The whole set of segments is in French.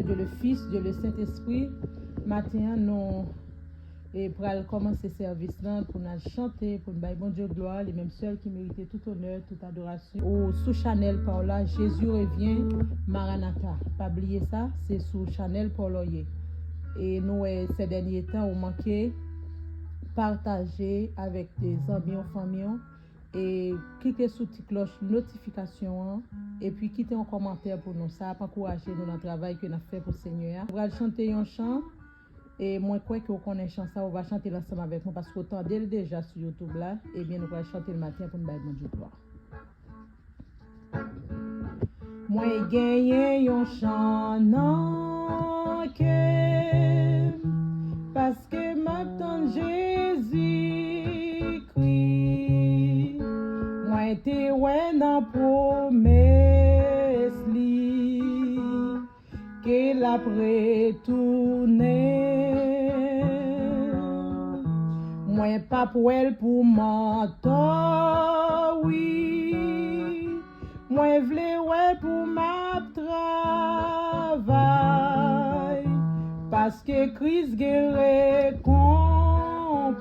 Dieu le Fils, Dieu le Saint-Esprit, matin nous et pour commencer ce service là pour nous chanter pour nous bon Dieu gloire les mêmes seuls qui méritent tout honneur toute adoration ou sous Chanel Paula Jésus revient Maranatha pas oublier ça c'est sous Chanel Pauloyer et nous ces derniers temps on manqué partager avec des amis ou familles et cliquez sur la cloche notification et puis quittez un commentaire pour nous ça pour encourager nous dans le travail que nous fait pour le Seigneur. On va chanter un chant et moi quoi que vous connaissez chant ça on va chanter ensemble avec nous parce qu'autant déjà sur YouTube là et bien nous allons chanter le matin pour nous bailler Dieu gloire. Moi gagné un chant non que parce que m'attend Jésus Christ moi été ouais dans promesse li qu'elle a retourné moi pas pour elle pour mentor oui moi vle ouais pour ma travail parce que Christ guérit récompense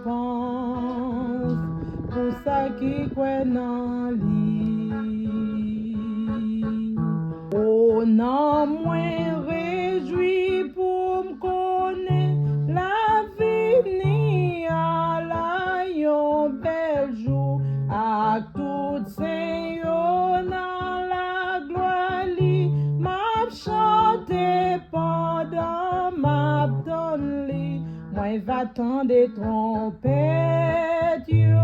pour ça qui croit dans lui. Oh non, moi réjouis pour me connaître l'avenir à la yon bel jour à tout Seigneur dans la gloire li m'a chanté pendant m'a donné moi va tant des trompettes yo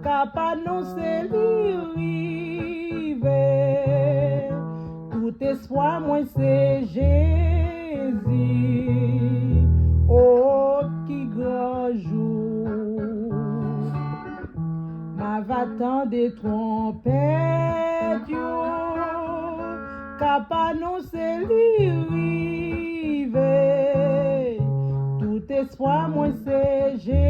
cap annoncer l'arrivée tout espoir moi c'est Jésus oh qui grand jour ma va tant des trompettes yo cap annoncer l'arrivée tout espoir moi c'est Jésus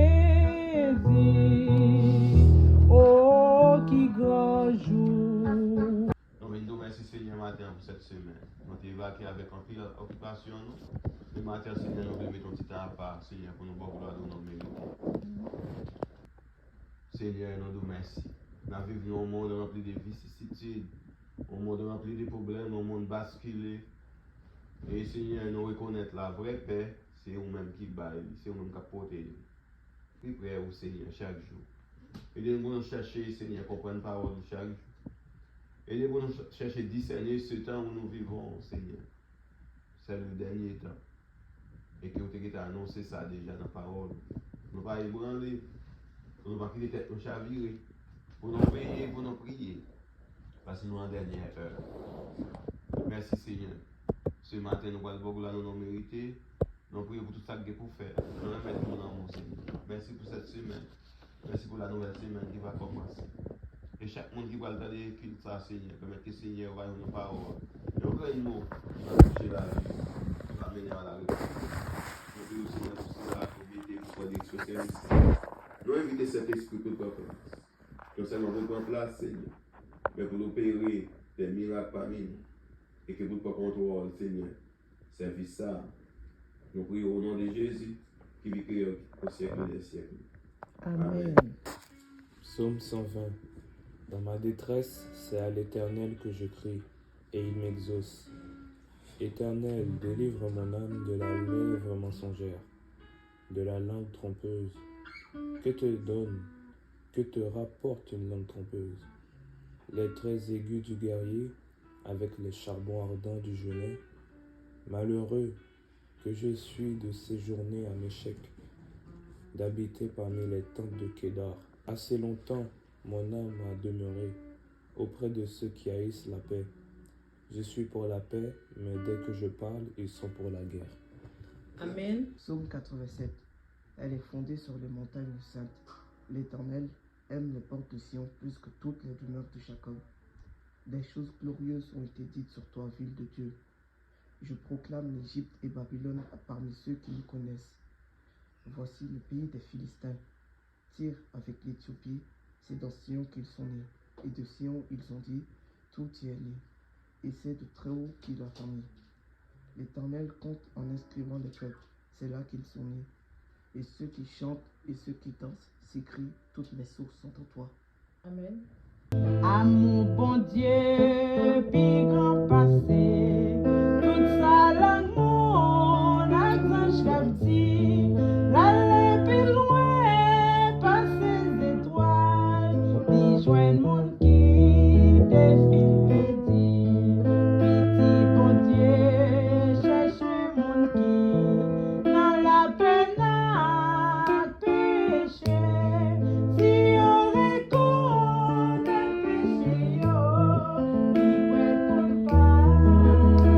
oh qui grand jour. Nous merci Seigneur matin pour cette semaine. Nous avons évacué avec un pile occupation. Le matin, Seigneur, nous devons mettre un petit temps à part, Seigneur, pour nous voir gloire de nos mérites. Seigneur, nous nous merci. Nous vivons un monde rempli de vicissitudes, un monde rempli de problèmes, un monde basculé. Et Seigneur, nous reconnaître la vraie paix, c'est nous-mêmes qui baille, c'est nous-mêmes qui portons. Puis prière au Seigneur chaque jour. Et nous chercher, Seigneur, comprendre la parole chaque jour. Aidez-nous nous chercher discerner ce temps où nous vivons, Seigneur. C'est le dernier temps. Et que vous avez annoncé ça déjà dans la parole. Nous ne pas ébranler. Nous ne pas quitter tête nous chavirer. Pour nous veiller, pour nous prier. Parce que nous en dernière heure. Merci Seigneur. Ce matin, nous allons beaucoup là nous mériter. Nous prions pour tout ça que vous pouvez faire. Nous remettons nous dans mon Seigneur. Merci pour cette semaine. Merci pour la nouvelle semaine qui va commencer. Et chaque monde qui va le temps d'écrire ça, Seigneur, permettre que le Seigneur va nous parole. Et aucun mot qui va toucher la vie, qui va mener à la réponse. Nous prions, Seigneur, pour cela, pour éviter, pour protection service. Nous invitons cet esprit que tu as fait. Que seulement vous prendre place, Seigneur, mais pour nous opérer des miracles parmi nous. Et que vous ne contrôler, Seigneur, service ça. Nous prions au nom de Jésus, qui vit créé au siècle des siècles. Amen. Psaume 120. Dans ma détresse, c'est à l'Éternel que je crie, et il m'exauce. Éternel, délivre mon âme de la lèvre mensongère, de la langue trompeuse. Que te donne, que te rapporte une langue trompeuse? Les traits aigus du guerrier, avec les charbons ardents du genet. Malheureux que je suis de séjourner à Méchec, d'habiter parmi les tentes de Kédar. Assez longtemps, mon âme a demeuré auprès de ceux qui haïssent la paix. Je suis pour la paix, mais dès que je parle, ils sont pour la guerre. Amen. Psaume 87. Elle est fondée sur les montagnes saintes. L'Éternel aime les portes de Sion plus que toutes les demeures de Jacob. Des choses glorieuses ont été dites sur toi, ville de Dieu. Je proclame l'Égypte et Babylone parmi ceux qui me connaissent. Voici le pays des Philistins. Tyr avec l'Éthiopie, c'est dans Sion qu'ils sont nés. Et de Sion ils ont dit, tout y est né. Et c'est de Très-Haut qui l'a mis. L'Éternel compte en inscrivant les peuples, c'est là qu'ils sont nés. Et ceux qui chantent et ceux qui dansent s'écrient, toutes mes sources sont en toi. Amen. À mon bon Dieu, puis grand passé, toute sa langue, mon accent captif, l'aller plus loin, par ses étoiles, puis joindre mon qui défile petit, petit bon Dieu, cherche mon qui, dans la peine à péché, si on reconnaît péché, il prête pour pas.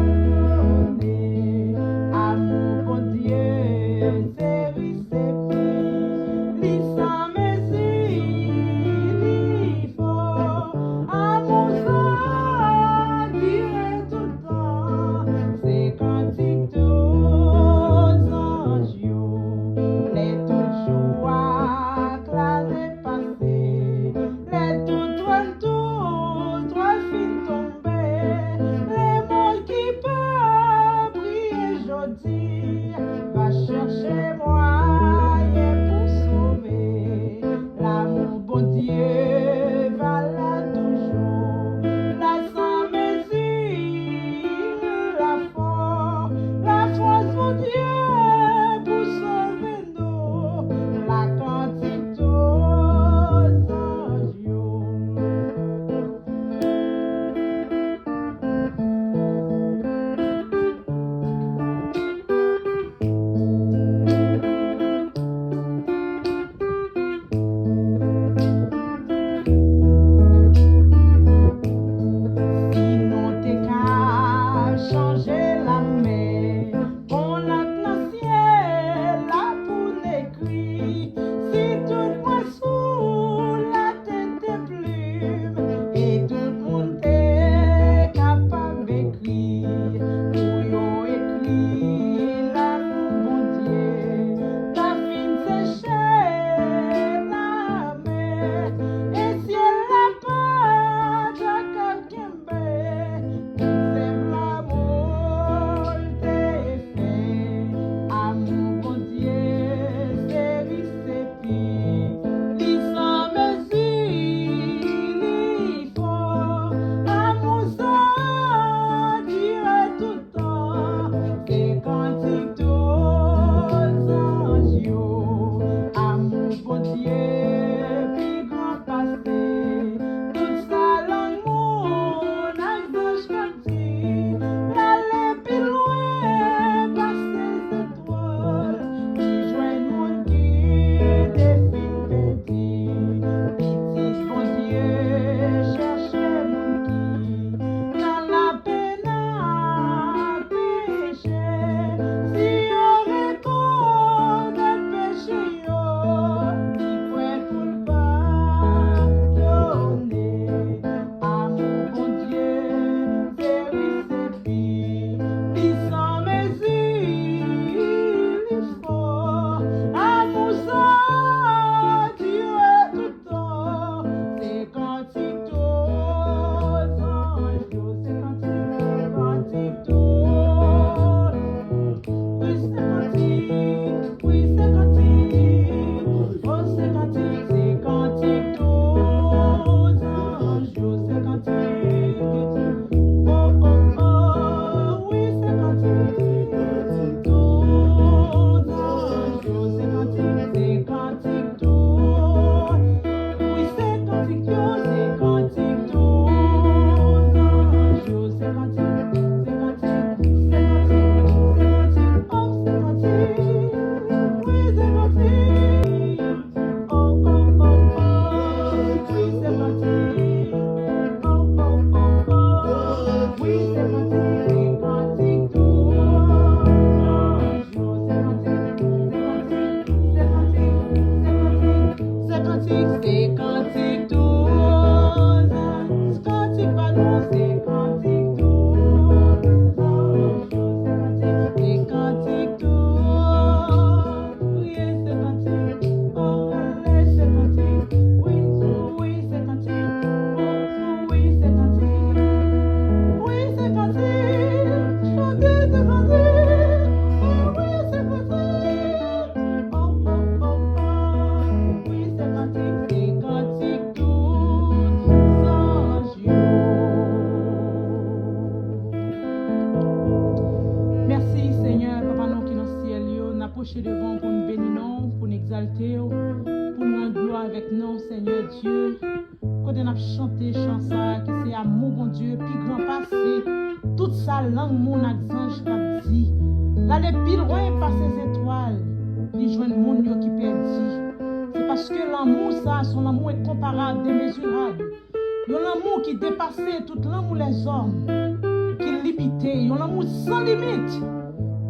approcher devant pour nous bénir, non, pour nous exalter, pour nous rendre gloire avec nous, Seigneur Dieu. Quand on a chanté chant ça, qui c'est amour, bon Dieu, puis grand passé, toute sa langue, mon accent, je dit. Là, les pile loin par ces étoiles, les jeunes monde qui perdit. C'est parce que l'amour, ça, son amour est comparable, démesurable. Il y a l'amour qui dépassait tout l'amour les hommes, qui limitait. Il y a l'amour sans limite,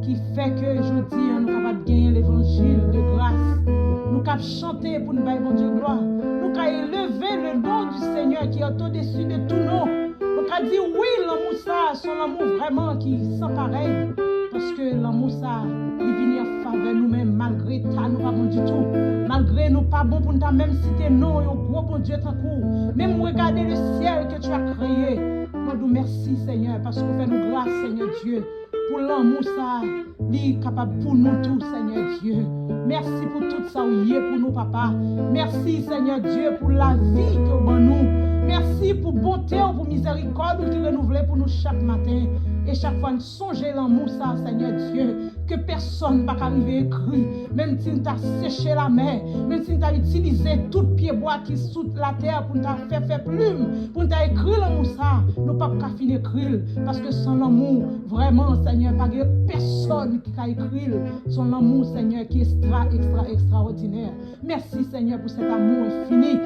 qui fait que je dis, nous sommes capables de gagner l'évangile de grâce. Nous sommes capables de chanter pour nous bailler bon Dieu gloire. Nous sommes capables d'élever le nom du Seigneur qui est au-dessus de tout nom. Nous sommes capables de dire oui, l'amour, ça, son amour vraiment qui sans pareil. Parce que l'amour, ça, il vient en faveur nous-mêmes, malgré ça, nous pas bon du tout. Malgré nous pas bon pour nous même citer non, et au gros bon Dieu tant court. Même regarder le ciel que tu as créé. Nous disons merci, Seigneur, parce qu'on fait nous grâce, Seigneur Dieu. Pour l'amour, ça, il est capable pour nous tous, Seigneur Dieu. Merci pour tout ça, oui, pour nous, papa. Merci, Seigneur Dieu, pour la vie que vous nous. Merci pour bonté, pour miséricorde qui renouvelle pour nous chaque matin. Et chaque fois, nous songeons l'amour, ça, Seigneur Dieu, que personne ne va arriver à écrire. Même si nous avons séché la mer, même si nous avons utilisé tout pied bois qui sous la terre pour nous faire plume, pour nous écrire l'amour, ça, nous ne pouvons pas finir d'écrire. Parce que sans l'amour, vraiment, Seigneur, pas personne qui a écrit. Son amour, Seigneur, qui est extraordinaire. Merci, Seigneur, pour cet amour infini.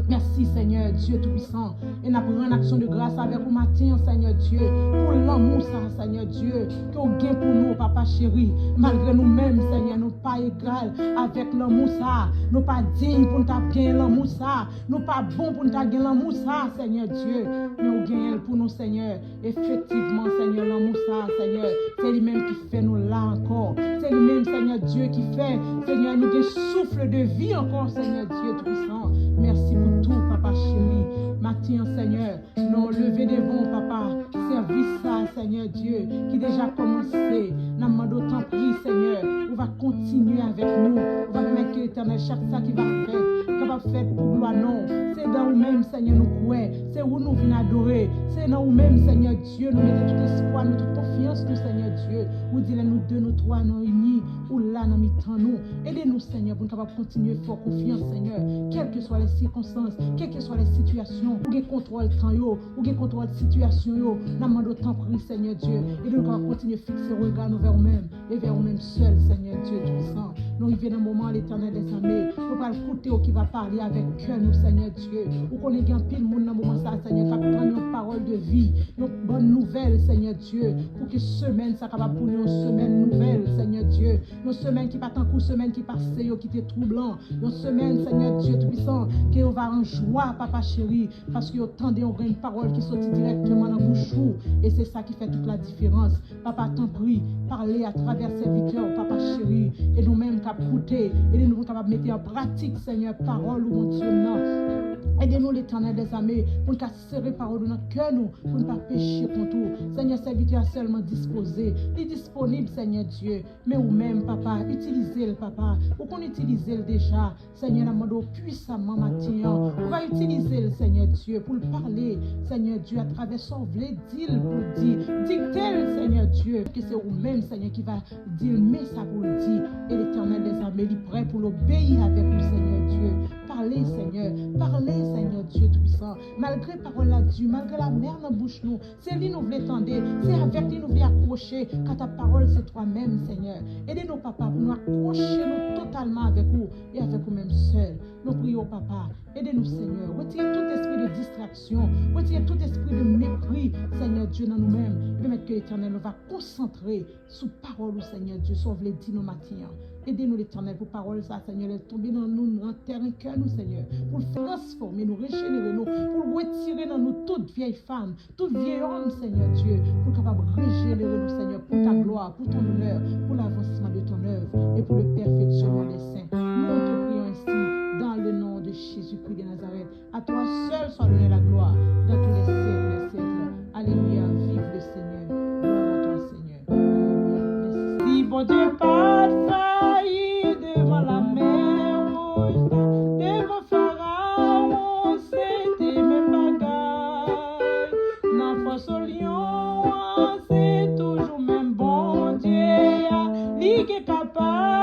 Merci Seigneur Dieu Tout-Puissant. Et nous prenons une action de grâce avec vous matin, Seigneur Dieu, pour l'amour, ça, Seigneur Dieu, que vous gagnez pour nous, papa chéri. Malgré nous-mêmes, Seigneur, nous pas égal avec l'amour, ça. Nous pas dignes pour nous gagner l'amour, ça. Nous pas bons pour nous gagner l'amour, ça, Seigneur Dieu. Mais vous gagnez pour nous, Seigneur. Effectivement, Seigneur, l'amour, ça, Seigneur, c'est lui-même qui fait nous là encore. C'est lui-même, Seigneur Dieu, qui fait, Seigneur, nous des souffles de vie encore, Seigneur Dieu Tout-Puissant. Merci pour tout, papa chéri. Matin, Seigneur, nous lever devant, papa, service ça, Seigneur Dieu, qui déjà commencé. Nous demandons tant pris, Seigneur, on va continuer avec nous. On va permettre que l'Éternel, chaque ça qui va faire, capable de faire pour gloire, non. C'est dans nous-mêmes, Seigneur, nous croyons. C'est où nous venons adorer. C'est dans nous-mêmes, Seigneur Dieu, nous mettons tout espoir, nous toute confiance, nous, Seigneur Dieu. Ou dis nous deux, nous trois, nous unis, ou là, nous mettons nous. Aidez-nous, Seigneur, pour nous capables de continuer fort confiance, Seigneur, quelles que soient les circonstances, quelles que soient les situations, ou les contrôles temps, ou les contrôles de situation, nous demandons tant pris, Seigneur Dieu, et nous allons continuer à fixer le regard nous vers nous-mêmes, et vers nous-mêmes seuls, Seigneur Dieu Tout-Puissant. Nous arrivons dans un moment, l'Éternel des armées, nous allons écouter qui va parler avec cœur, nous, Seigneur Dieu, ou qu'on ait un pile monde dans le moment, ça, Seigneur, qui prend une parole de vie, une bonne nouvelle, Seigneur Dieu, pour que semaine, ça capable pour nous, une semaine nouvelle, Seigneur Dieu, une semaine qui pas tant coup, semaine qui passe, qui était troublant, une semaine, Seigneur Dieu Tout-Puissant, qui on va en joie, papa chéri, parce que autant de une parole qui sortit directement dans la bouche, et c'est ça qui fait toute la différence. Papa, t'en prie, parlez à travers serviteurs, papa chéri, et nous-mêmes qu'à écouter, et nous capables de mettre en pratique, Seigneur, parole ou mon Dieu, non. Aidez-nous, l'Éternel des armées, pour nous serrer parole dans notre cœur, nous, pour ne pas pécher contre nous. Seigneur, serviteur seulement disposé, il est disponible, Seigneur Dieu, mais ou même, papa, utilisez-le, papa, ou qu'on utilise-le déjà, Seigneur, amando puissamment matin, on va utiliser le Seigneur Dieu pour le parler, Seigneur Dieu, à travers son blé, dis-le pour dire, dictez-le, Seigneur Dieu, que c'est vous-même, Seigneur, qui va dire, mais ça pour le dire, et l'Éternel des armées, il est prêt pour l'obéir avec vous, Seigneur Dieu. Parlez, Seigneur, parlez, Seigneur Dieu Tout-Puissant, malgré parole à Dieu, malgré la mer dans la bouche nous, c'est lui nous voulons tendre, c'est avec lui nous voulons accrocher, car ta parole c'est toi-même, Seigneur. Aidez-nous, papa, pour nous accrocher nous totalement avec vous et avec vous-même seuls. Nous prions, papa, aidez-nous, Seigneur, retirez tout esprit de distraction, retirez tout esprit de mépris, Seigneur Dieu, dans nous-mêmes, et permettre que l'Éternel nous va concentrer sous parole, Seigneur Dieu, sauve les dix nos matins. Aidez-nous, l'Éternel, pour parole, ça, Seigneur, elle tombe dans nous, dans terre et cœur, nous, Seigneur, pour le transformer, nous régénérer, nous, pour retirer dans nous toute vieille femme, toute vieille homme, Seigneur Dieu, pour capable régénérer nous, Seigneur, pour ta gloire, pour ton honneur, pour l'avancement de ton œuvre et pour le perfectionnement des saints. Nous te prions ainsi, dans le nom de Jésus-Christ de Nazareth. À toi seul soit donnée la gloire, dans tous les siècles des siècles. Alléluia, vive le Seigneur. Gloire à toi, Seigneur. Alléluia. Merci, bon Dieu, pas de faillir devant la mer rouge, devant Pharaon, c'était même bagaille. Dans la force au lion, c'est toujours même bon Dieu, lui qui est capable.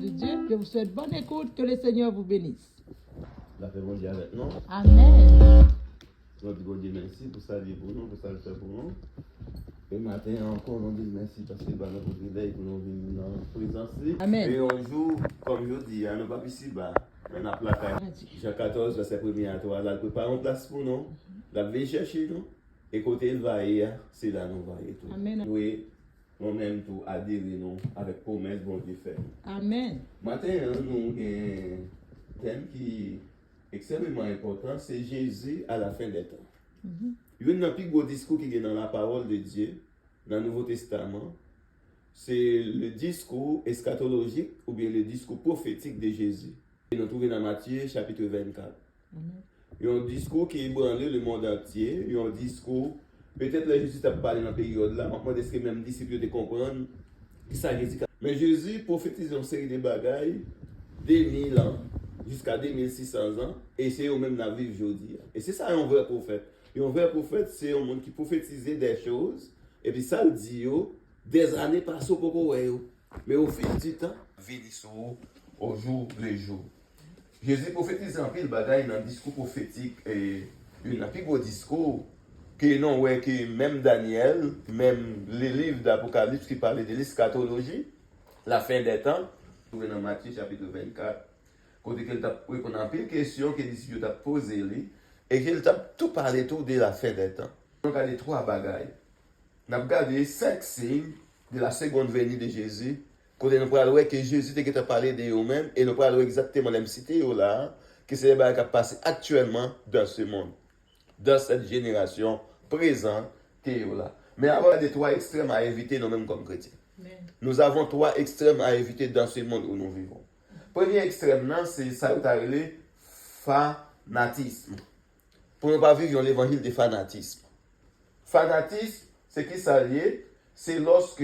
de Dieu. Je vous souhaite bonne écoute, que le Seigneur vous bénisse. La paix bon Dieu avec nous. Amen. Notre bon Dieu, merci pour ça, pour nous, pour ça, le faire pour nous. Et matin encore, on dit merci parce que bah, notre privilège pour nous venir dans la présence. Amen. Et on joue, comme je dis, on n'a pas ici bas. On a placard. Jean 14, verset 1er à 3. Là, il prépare une place pour nous. Là, il vient chercher nous. Et côté il va y c'est là nous va y tout. Amen. Oui, on même tout adhérer nous avec promesse bon Dieu fait. Amen. Matin, nous avons un thème qui est extrêmement important, c'est Jésus à la fin des temps. Il y a un plus gros discours qui est dans la parole de Dieu, dans le Nouveau Testament. C'est le discours eschatologique ou bien le discours prophétique de Jésus. Nous trouvons dans Matthieu chapitre 24. Amen. Il y a un discours qui ébranle le monde entier. Il y a un discours, peut-être que Jésus a parlé dans la période là, maintenant est-ce que même disciples de comprendre qui ça Jésus. Mais Jésus prophétise une série de bagailles, 2000 ans, jusqu'à 2600 ans, et c'est eux-mêmes la vivre aujourd'hui. Et c'est ça un vrai prophète. Et un vrai prophète, c'est un monde qui prophétisait des choses, et puis ça le dit, des années passent au coco, mais au fil du temps, vit au jour le jour. Jésus prophétise en pile bagaille dans le discours prophétique, et il n'a plus gros discours, que non, ouais, que même Daniel, même les livres d'Apocalypse qui parlaient de l'eschatologie, la fin des temps, dans Matthieu chapitre 24, côté qu'il t'a qu'on a pile question que les disciples t'a posé lui et qu'il t'a tout parlé tout de la fin des temps. On a regardé trois bagailles. On a regardé 5 signes de la seconde venue de Jésus. Côté nous parlons que Jésus t'a parlé de eux-mêmes et nous parlons exactement la même cité là que c'est les bagailles qui passent actuellement dans ce monde, dans cette génération présente qui est là. Mais avoir des trois extrêmes à éviter nous-mêmes comme chrétiens. Nous avons trois extrêmes à éviter dans ce monde où nous vivons. Premier extrême, c'est ça que tu as appelé fanatisme. Pour ne pas vivre l'évangile de fanatisme. Fanatisme, c'est qui ça lié? C'est lorsque,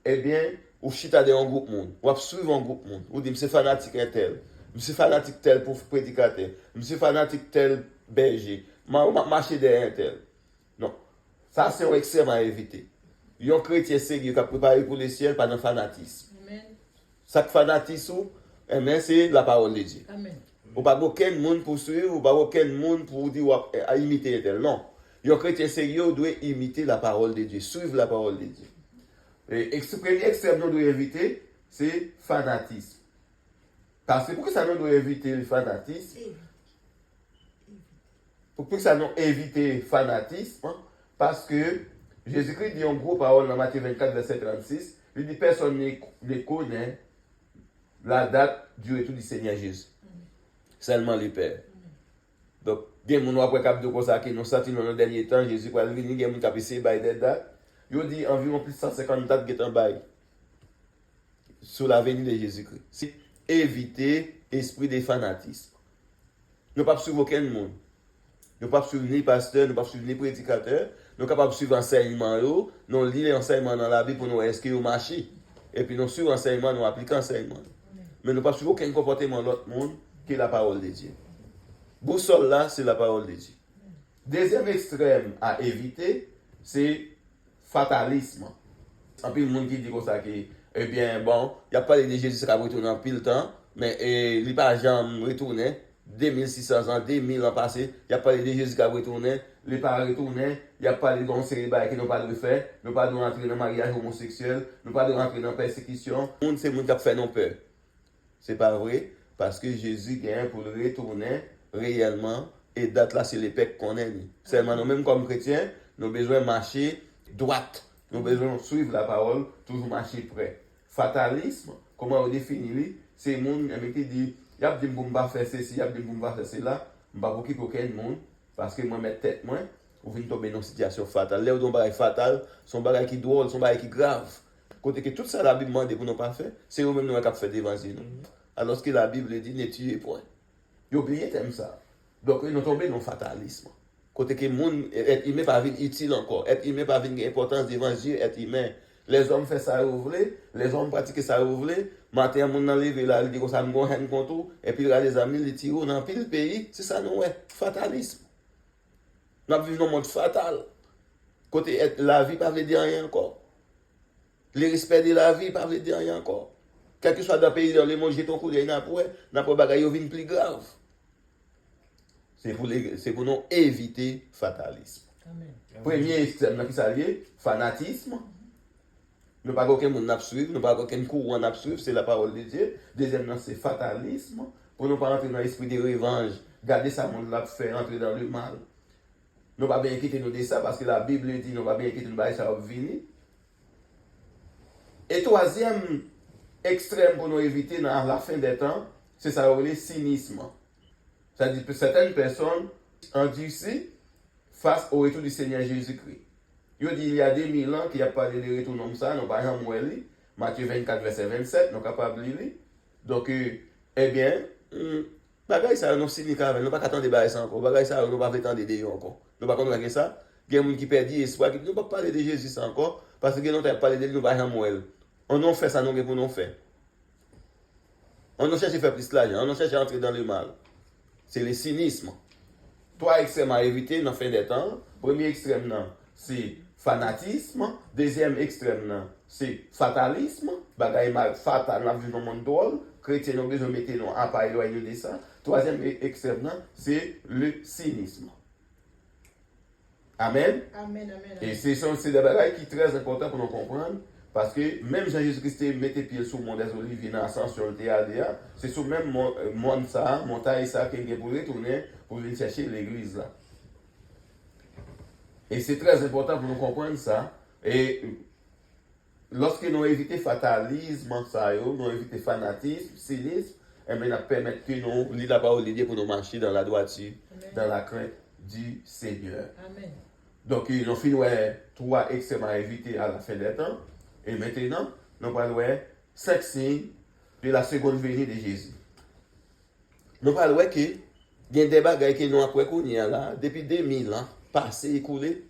eh bien, ou chita de un groupe monde, ou suivre un groupe monde, ou dit, je suis fanatique tel, je suis fanatique tel pour prédicateur, je suis fanatique tel berger, je marcher derrière tel. Non. Ça, c'est un extrême à éviter. Il y a un chrétien sérieux qui a préparé pour le ciel par un fanatisme. Amen. Ça fanatisme, c'est la parole de Dieu. Amen. Ou pas aucun monde pour suivre, ou pas aucun monde pour dire à imiter tel. Non. Il y a un chrétien sérieux doit imiter la parole de Dieu, suivre la parole de Dieu. Et le premier extrême qu'on doit éviter, c'est fanatisme. Parce que pourquoi ça nous doit éviter le fanatisme? Pourquoi ça nous éviter le fanatisme? Parce que Jésus-Christ dit en gros parole dans Matthieu 24, verset 36, il dit personne ne connaît la date du retour du Seigneur Jésus. Seulement le Père. Donc, il y a des gens qui nous sortent dans le dernier temps, Jésus va venir, il y a des gens qui ont des dates. Il dit environ plus de 150 dates qui sont en bail sur la venue de Jésus-Christ. C'est éviter l'esprit de fanatisme. Nous ne pouvons pas suivre aucun monde. Nous ne pouvons pas suivre ni pasteur, nous ne pouvons pas suivre ni prédicateur. Nous ne pouvons pas suivre l'enseignement. Nous lisons l'enseignement dans la Bible pour nous est-ce qu'il marche. Et puis nous suivons l'enseignement, nous appliquons l'enseignement. Mais nous ne pouvons pas suivre aucun comportement de l'autre monde qui est la parole de Dieu. Boussole là, c'est la parole de Dieu. Deuxième extrême à éviter, c'est fatalisme. En plus, le monde qui dit comme ça, eh bien, bon, il n'y a pas de Jésus qui a retourné en pile temps, mais il n'a pas jamais retourné. 2600 ans, 2000 ans passés, il n'y a pas de Jésus qui a retourné, il n'est pas retourné, il n'y a pas de grands célibats qui n'ont pas de faire, nous pas de rentrer dans le mariage homosexuel, nous pas de rentrer dans la persécution. Le monde, c'est le monde qui a fait non peur. Ce n'est pas vrai, parce que Jésus vient pour le retourner réellement, et date là, c'est les pecs qu'on est. Seulement, nous-mêmes comme chrétiens, nous avons besoin de marcher droite. Nous avons besoin de suivre la parole, toujours marcher près. Fatalisme, comment on définit, c'est le monde qui dit, il y a des gens qui vont faire ceci, il y a des gens qui vont faire cela, je ne vais pas occuper aucun monde, parce que moi, mettre tête, moi, vous venez tomber dans une situation fatale. Là où on bagage fatal, son bagage qui drôle, son bagage qui grave. Côté que tout ça, la Bible demande pour nous pas faire, c'est eux-mêmes qui ont fait d'évangile. Alors que la Bible dit, ne tuez point. Ils oublient ça. Donc, ils ont tombé dans le fatalisme. Côté que le monde, être humain pas utile encore. Être humain pas l'importance d'évangile, être humain. Les hommes font ça ouvrir, les hommes pratiquent ça ouvrir. Matin, mon enlevé là, il dit que ça me gonne contre tout. Et puis, là, les amis, les tirent dans le pays. C'est ça, nous, fatalisme. Nous vivons dans un monde fatal. Côté la vie, pas veut dire rien encore. Le respect de la vie, pas veut dire rien encore. quel que soit dans le pays, dans le monde, j'ai ton coup d'œil, n'a pas bagaille, il vient plus grave. C'est pour nous éviter fatalisme. Amen. Premier extrême, qui s'allie, fanatisme. Nous pas aucun monde n'a suivre, nous pas aucun courant n'a suivre, c'est la parole de Dieu. Deuxième, c'est fatalisme. Pour nous pas entrer dans l'esprit de revanche, garder ça monde là faire entrer dans le mal. Nous pas bien inquiéter nous de ça parce que la Bible dit nous pas bien inquiéter nous ça va venir. Et troisième extrême pour nous éviter dans la fin des temps, c'est ça le cynisme. C'est-à-dire que certaines personnes endurcissent face au retour du Seigneur Jésus-Christ. Il dit il y a 2000 ans qu'il y a parlé de retour comme ça, nous pas jamais lire. Matthieu 24 verset 27, nous capable de lire. Donc eh bien, bagay ça nous cynique avec, nous pas attendre de bagay ça encore. Bagay ça nous pas attendre de encore. Nous pas comprendre ça. Il y a des gens qui perdent espoir, qui ne pas parler de Jésus ça encore parce que nous pas parler de lui, nous pas jamais. On nous fait ça nous pour nous faire. On nous cherche à faire plus l'argent, on nous cherche à entrer dans le mal. C'est le cynisme. Trois extrêmes à éviter dans la fin des temps. Premier extrême, c'est fanatisme. Deuxième extrême, c'est fatalisme. Bagaille mal fatal, on a vu dans le monde drôle. Chrétiens, nous besoin de mettre nous à pas éloigner de ça. Troisième extrême, c'est le cynisme. Amen. Amen, amen. Et c'est des bagailles qui sont très importants pour nous comprendre. Parce que même Jean-Jésus-Christ mettait pied sur le mont des Oliviers dans l'ascension de Théadéa, c'est sur le même montagne ça qu'il est pour retourner pour venir chercher l'église là. Et c'est très important pour nous comprendre ça. Et lorsque nous évitons fatalisme, nous évitons fanatisme, cynisme, et bien, nous permettons que nous lisons la parole de Dieu pour nous marcher dans la droiture, dans la crainte du Seigneur. Amen. Donc, nous finissons trois extrêmes à éviter à la fin des temps. Et maintenant, nous parlons 5 signes de la seconde venue de Jésus. Nous parlons que il y a des bagages que nous avons là, depuis 2000 ans, passé, écoulé.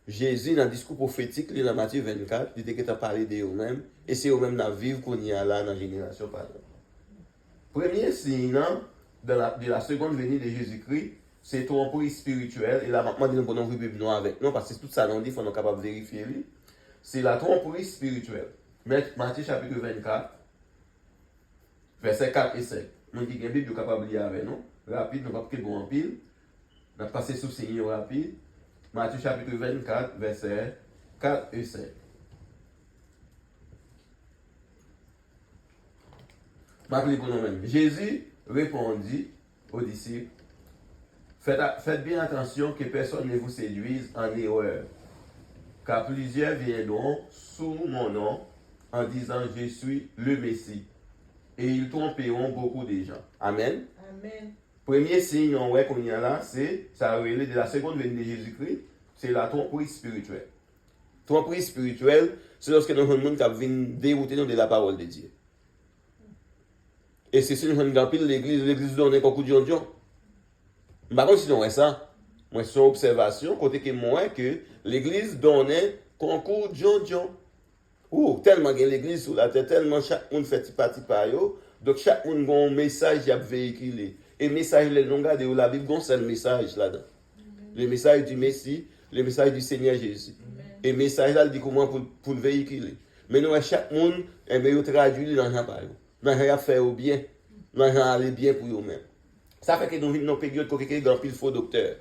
Jésus, dans le discours prophétique, dans Matthieu 24, il dit qu'il a parlé de eux-mêmes, et c'est eux-mêmes qui vivent qu'on y a là dans la génération. Premier signe de la seconde venue de Jésus-Christ, c'est tromperie spirituelle. Et là, maintenant, nous prenons une Bible avec nous, parce que tout ça, nous dit, il faut nous capables de vérifier. C'est la tromperie spirituelle. Matthieu chapitre 24, versets 4 et 5. Nous qui avons une Bible capable de lire avec nous. Rapide, nous ne pouvons pas bon en pile. Nous passons sous signe rapide. Matthieu chapitre 24, versets 4 et 5. Rappelez pour nous-mêmes. Jésus répondit aux disciples, faites bien attention que personne ne vous séduise en erreur. Car plusieurs viendront sous mon nom en disant je suis le Messie. Et ils tromperont beaucoup de gens. Amen. Amen. Premier signe qu'on y a là, c'est ça relève de la seconde venue de Jésus-Christ, c'est la tromperie spirituelle. Tromperie spirituelle, c'est lorsque nous avons un monde qui vient dérouter de la parole de Dieu. Et c'est si nous avons l'église donne un coup de Dieu. Par contre, si nous avons ça, moi, c'est une observation, côté que moi, que l'église donnait concours John. Oh, tellement que l'église sur la terre, tellement chaque monde fait petit par yo, donc chaque monde a un message à véhiculer. Et le message, les longs gars de la Bible, c'est un seul message là-dedans. Le message du Messie, le message du Seigneur Jésus. Et le message là, il dit comment pour le véhiculer. Mais nous, chaque monde, il traduit dans un pareil. Dans un faire au bien, dans un aller bien pour eux-mêmes. Ça fait que nous vivons dans une période où il y a un faux docteur.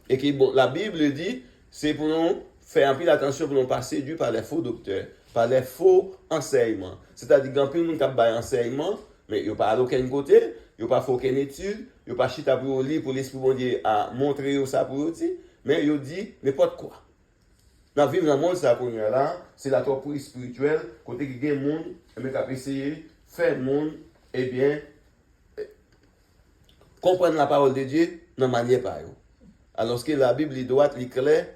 Et que bon, la Bible dit, c'est pour nous faire un peu attention pour nous pas séduire par les faux docteurs, par les faux enseignements. C'est-à-dire qu'il y a un peu de monde qui a un enseignement, mais il n'y a pas d'aucun côté, il n'y a pas fait aucune étude, il n'y a pas chita pour lire pour l'Esprit bon Dieu à montrer ça pour eux, mais il dit n'importe quoi. Dans le vivre dans le monde, ça qu'on a là, c'est la tromperie spirituelle, côté qui gagne le monde, mais qui a essayé de faire le monde, eh bien, comprendre la parole de Dieu de manière par eux. Alors que la Bible est droite, elle est claire,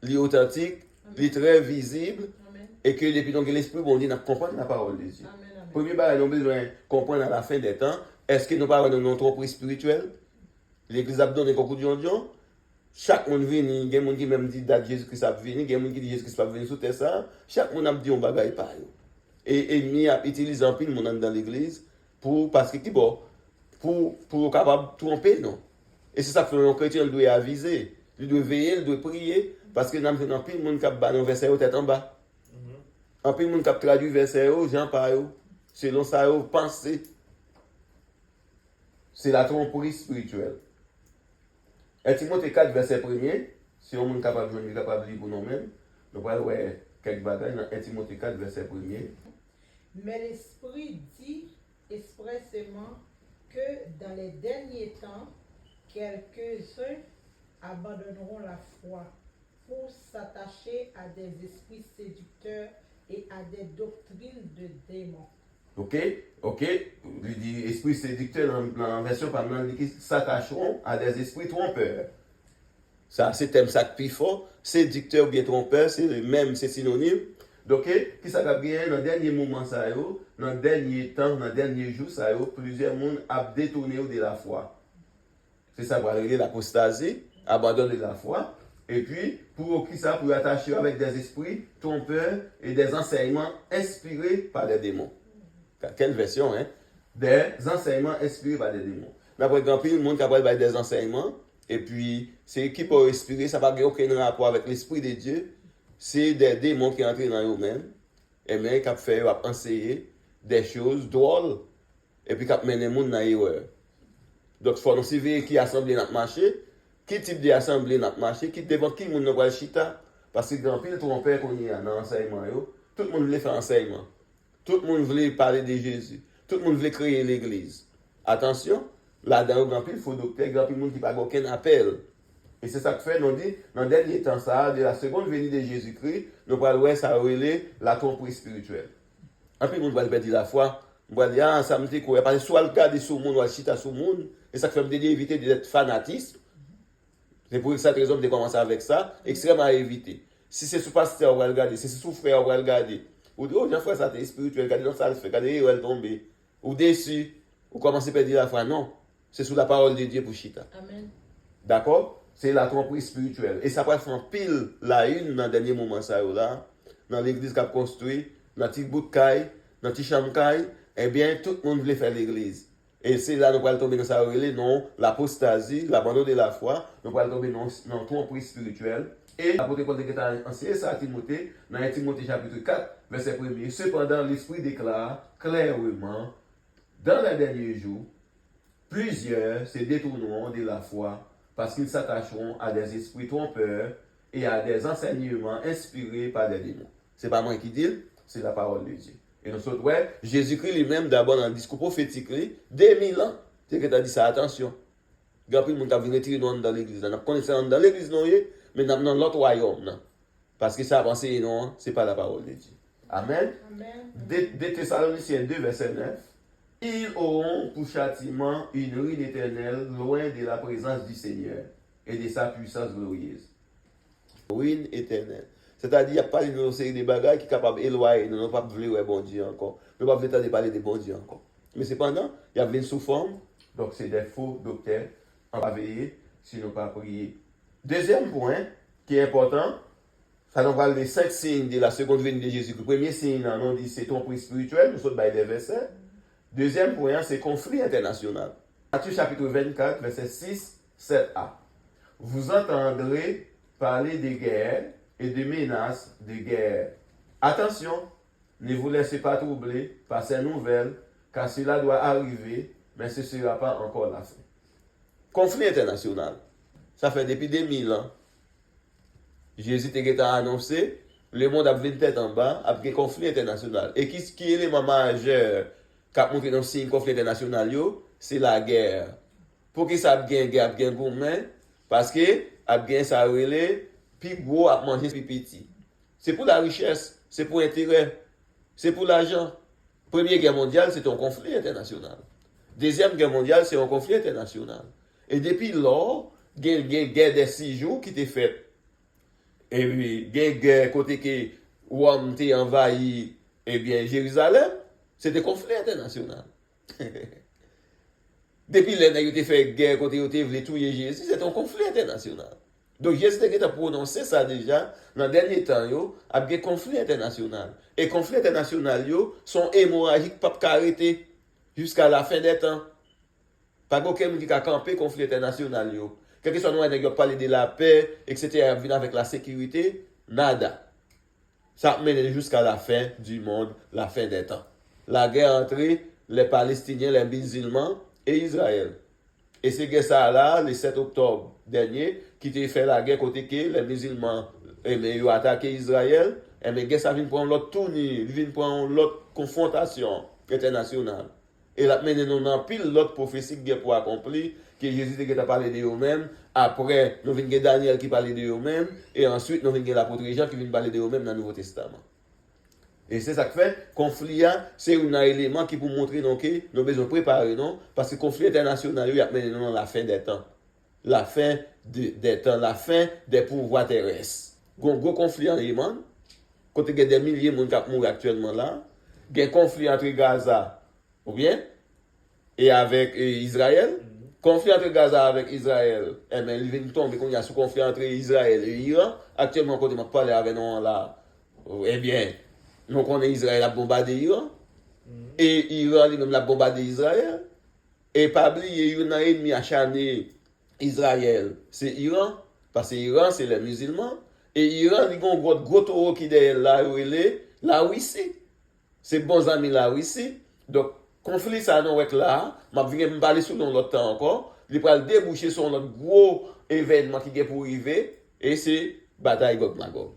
elle est authentique, elle est très visible, Amen. et que depuis donc l'Esprit bon Dieu, nous comprenons la parole de Dieu. Amen. Amen. Premier bagage, nous avons besoin de comprendre à la fin des temps, est-ce que nous parlons de notre tromperie spirituelle? L'église a donné un concours de Dieu. Chaque monde vient, il y a des gens qui même dit que Jésus-Christ a venu, il y a des gens qui disent que Jésus-Christ va venir sur terre ça. Chaque monde a dit un bagage par eux. Et l'ennemi a utilisé un peu le monde dans l'église parce que bon, pour capable de tromper, non. Et c'est ça que le chrétien doit aviser. Il doit veiller, il doit prier, parce que nous avons un peu de monde qui a un verset au tête en bas. Un peu de monde qui a traduit verset au Jean par eux. selon ça vous pensez. C'est la tromperie spirituelle. 1 Timothée 4, verset 1er, si on est capable de lire pour nous-mêmes, nous allons voir quelques bagages dans 1 Timothée 4, verset 1er. Mais l'Esprit dit expressément que dans les derniers temps, quelques-uns abandonneront la foi pour s'attacher à des esprits séducteurs et à des doctrines de démons. Ok. Il dit esprit séducteur dans la version par exemple, qui s'attacheront à des esprits trompeurs. Ça, c'est thème ça plus fort. Séducteur ou bien trompeur, c'est le même, c'est synonyme. Donc, qui ça va bien dans le dernier moment, ça dans le dernier temps, dans le dernier jour, ça plusieurs monde a détourné de la foi. C'est ça, pour aller l'apostasie, abandonner la foi. Et puis, pour qui ça, pour attacher avec des esprits trompeurs et des enseignements inspirés par des démons. Quelle version, hein? Des enseignements inspirés par des démons. D'après grand pile, le monde qui a parlé des enseignements, et puis, c'est qui peut inspirer, ça n'a pas aucun rapport avec l'esprit de Dieu. C'est des démons qui entrent dans eux-mêmes, et bien, qui ont fait enseigner des choses drôles, et puis qui ont mené les gens dans l'erreur. Donc, il faut nous suivre qui assemblée notre marché, qui type d'assemblée notre marché, qui devant qui nous va chita, parce que grand pile, trompeur qu'on y a dans l'enseignement, tout le monde voulait faire enseignement. Tout le monde voulait parler de Jésus. Tout le monde voulait créer l'église. Attention, là-dedans, grand pile, il faut docteur, grand pile, monde qui n'a pas aucun appel. Et c'est ça que fait, nous dit, dans le dernier temps, ça, de la seconde venue de Jésus-Christ, nous parlons, ça relève la tromperie spirituelle. Un peu, nous va perdre la foi. On va dire, ah, ça me dit quoi? Parce que soit le cas de ce monde, ou le chita sur le monde, et ça fait me dire éviter d'être fanatisme. C'est pour cette raison que je commence avec ça, extrêmement à éviter. Si c'est sous pasteur, on va regarder. Si c'est sous frère, on va regarder. Ou oh, j'ai fait ça, t'es spirituel, regardez dans ça, le fait, regardez où elle tombe. Ou déçu, ou commencez à perdre la foi. Non, c'est sous la parole de Dieu pour chita. Amen. D'accord? C'est la tromperie spirituelle. Et ça peut faire pile la une dans le dernier moment, ça là, dans l'église qu'on a construit, dans le petit bout de caille, dans le petit chambre caille, eh bien, tout le monde voulait faire l'église. Et c'est là, nous allons tomber dans ça, non, l'apostasie, l'abandon de la foi, nous allons tomber dans la tromperie spirituelle. Et l'apôtre Paul a enseigné ça à Timothée, dans 1 Timothée chapitre 4, verset 1er. Cependant, l'Esprit déclare clairement, dans les derniers jours, plusieurs se détourneront de la foi parce qu'ils s'attacheront à des esprits trompeurs et à des enseignements inspirés par des démons. Ce n'est pas moi qui dis, c'est la parole de Dieu. Et nous sommes, ouais, Jésus-Christ lui-même, d'abord dans le discours prophétique, dès 1000 ans, c'est que tu as dit ça, attention. Grand prix, nous avons retiré dans l'église. Nous connaissons dans l'église, non, mais dans l'autre royaume. Non. Parce que ça avance, non, ce n'est pas la parole de Dieu. Amen. Amen. De Thessaloniciens 2, verset 9. Ils auront pour châtiment une ruine éternelle loin de la présence du Seigneur et de sa puissance glorieuse. Ruine éternelle. C'est-à-dire, il n'y a pas une série de bagages qui sont capables d'éloigner, nous n'avons pas voulu voir bon Dieu encore. Nous n'avons pas voulu parler de bon Dieu encore. Mais cependant, il y a une sous forme, donc c'est des faux docteurs. On va veiller si nous pas prier. Deuxième point qui est important, ça nous parle des 5 signes de la seconde venue de Jésus. Le premier signe, on dit c'est ton prix spirituel, nous sommes dans les versets. Deuxième point, c'est conflit international. Matthieu chapitre 24, verset 6, 7a. Vous entendrez parler de guerres et de menaces de guerre. Attention, ne vous laissez pas troubler par ces nouvelles, car cela doit arriver, mais ce ne sera pas encore la fin. Conflit international. Ça fait depuis 2000 ans. Jésus a annoncé, le monde a une tête en bas, avec un conflit international. Et qui est l'élément majeur qui a montré dans le conflit international, c'est la guerre. Pour qui ça a bien guerre, bien gourmand? Parce que a bien ça relé, puis gros a manger plus petit. C'est pour la richesse, c'est pour l'intérêt, c'est pour l'argent. Première guerre mondiale, c'est un conflit international. Deuxième guerre mondiale, c'est un conflit international. Et depuis lors, il y a une guerre des 6 jours qui était faite. Et puis, il y a une guerre côté que Rome a envahi Jérusalem, c'était un conflit international. Depuis l'année où il a fait guerre côté où il voulait tuer Jésus, c'est un conflit international. Donc Jésus a prononcé ça déjà dans le dernier temps, avec un conflit international. Et conflits internationaux sont hémorragiques, pas arrêter jusqu'à la fin des temps. Pas aucun monde qui a campé conflit international. Quel que soit nous qui parlé de la paix, etc., venir avec la sécurité, nada. Ça mène jusqu'à la fin du monde, la fin des temps. la guerre entre les Palestiniens, les musulmans et Israël. Et c'est que ça là, le 7 octobre dernier, qui a fait la guerre côté que les musulmans ont attaqué Israël, et mais ça vient prendre l'autre tournée, il vient prendre l'autre confrontation internationale. Et là, maintenant, nous avons pile l'autre prophétie qui est pour accomplir, que Jésus a parlé de eux-mêmes. Après, nous avons Daniel qui parlait de eux-mêmes. Et ensuite, nous avons l'apôtre Jean qui vient parler de eux-mêmes dans le Nouveau Testament. Et c'est ça qui fait, conflit, c'est un élément qui pour montrer donc, que nous avons besoin de préparer, non? Parce que le conflit international, il y a maintenant la fin des temps. La fin des temps, la fin des pouvoirs terrestres. Il y a un gros conflit en Yémen. Quand il y a des milliers de gens qui mourent actuellement là, il y a un conflit entre Gaza, ou bien, et avec Israël. Conflit entre Gaza avec Israël, eh bien, il vient de tomber qu'on y a ce conflit entre Israël et Iran. Actuellement, quand on parle avec nous là, eh bien, nous connaissons Israël a bombardé Iran. Et Iran lui-même a bombardé Israël. Et pas oublier, il y a un ennemi acharné Israël, c'est Iran. Parce que Iran, c'est les musulmans. Et Iran, il y a un gros taureau qui est derrière là, la Russie. C'est bons amis la Russie. Donc, conflit ça non avec là, m'a venir me parler sur l'autre temps encore, il va déboucher sur notre gros événement qui est pour arriver et c'est bataille Gog Magog.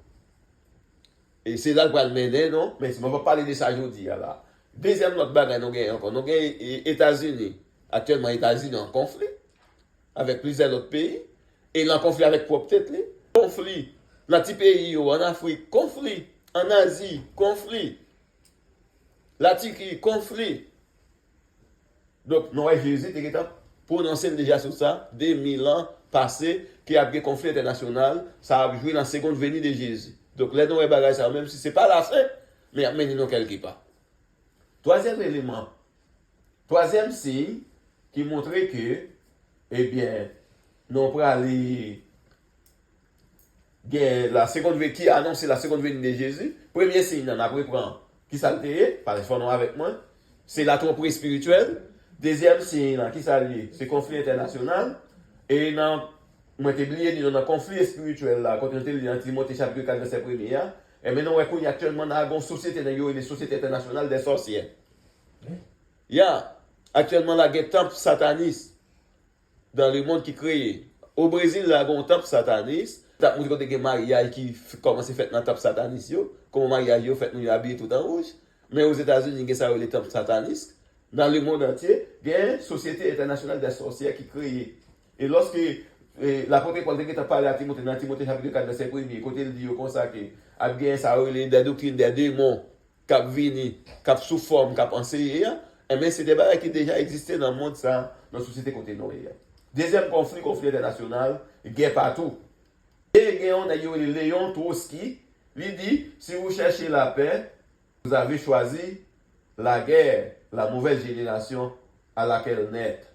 Et c'est là que va le mener non, mais on va parler de ça aujourd'hui là. Deuxième notre bagaille nous gagne encore, nous gagne États-Unis. Actuellement États-Unis en conflit avec plusieurs autres pays et en conflit avec propre tête les. Conflit dans petits pays en Afrique, conflit en Asie, conflit. La Turquie, conflit. Donc, nous, Jésus a prononcé déjà sur ça, des 1000 ans passés, qui a eu conflit international, ça a joué dans la seconde venue de Jésus. Donc, les nous bagages ça, même si ce n'est pas la fin, mais amenez-nous quelque part. Troisième élément, troisième signe qui montrait que, eh bien, nous pourrons aller, la seconde venue, qui a annoncé la seconde venue de Jésus, premier signe, on a pris prendre, qui s'altérait, par exemple, avec moi, c'est la tromperie spirituelle. Deuxième signe, qui s'allie, c'est conflit international. Et dans le conflit spirituel, là, quand on était dans Timothée chapitre 4, verset 1er, et maintenant, on est actuellement dans une société, les sociétés internationales des sorciers. Il y a actuellement la guerre temple sataniste dans le monde qui est créé. Au Brésil, il y a un temple sataniste. Il y a un mariage qui commence à faire dans le temple sataniste. Comme un mariage, fait nous habiller tout en rouge. Mais aux États-Unis, il y a les temples satanistes. Dans le monde entier, il y a une société internationale des sorcières qui est créée. Et lorsque l'apôtre Paul a parlé à Timothée, dans Timothée chapitre 4, verset 1er, côté il dit comme ça que des doctrines, des démons qui viennent, qui sous forme, qui enseigné, mais c'est des bagages qui déjà existaient dans le monde, ça, dans la société côté Noé. Deuxième conflit international, guerre partout. Et on a eu Léon Trotsky, il dit, si vous cherchez la paix, vous avez choisi la guerre, la mauvaise génération à laquelle naître.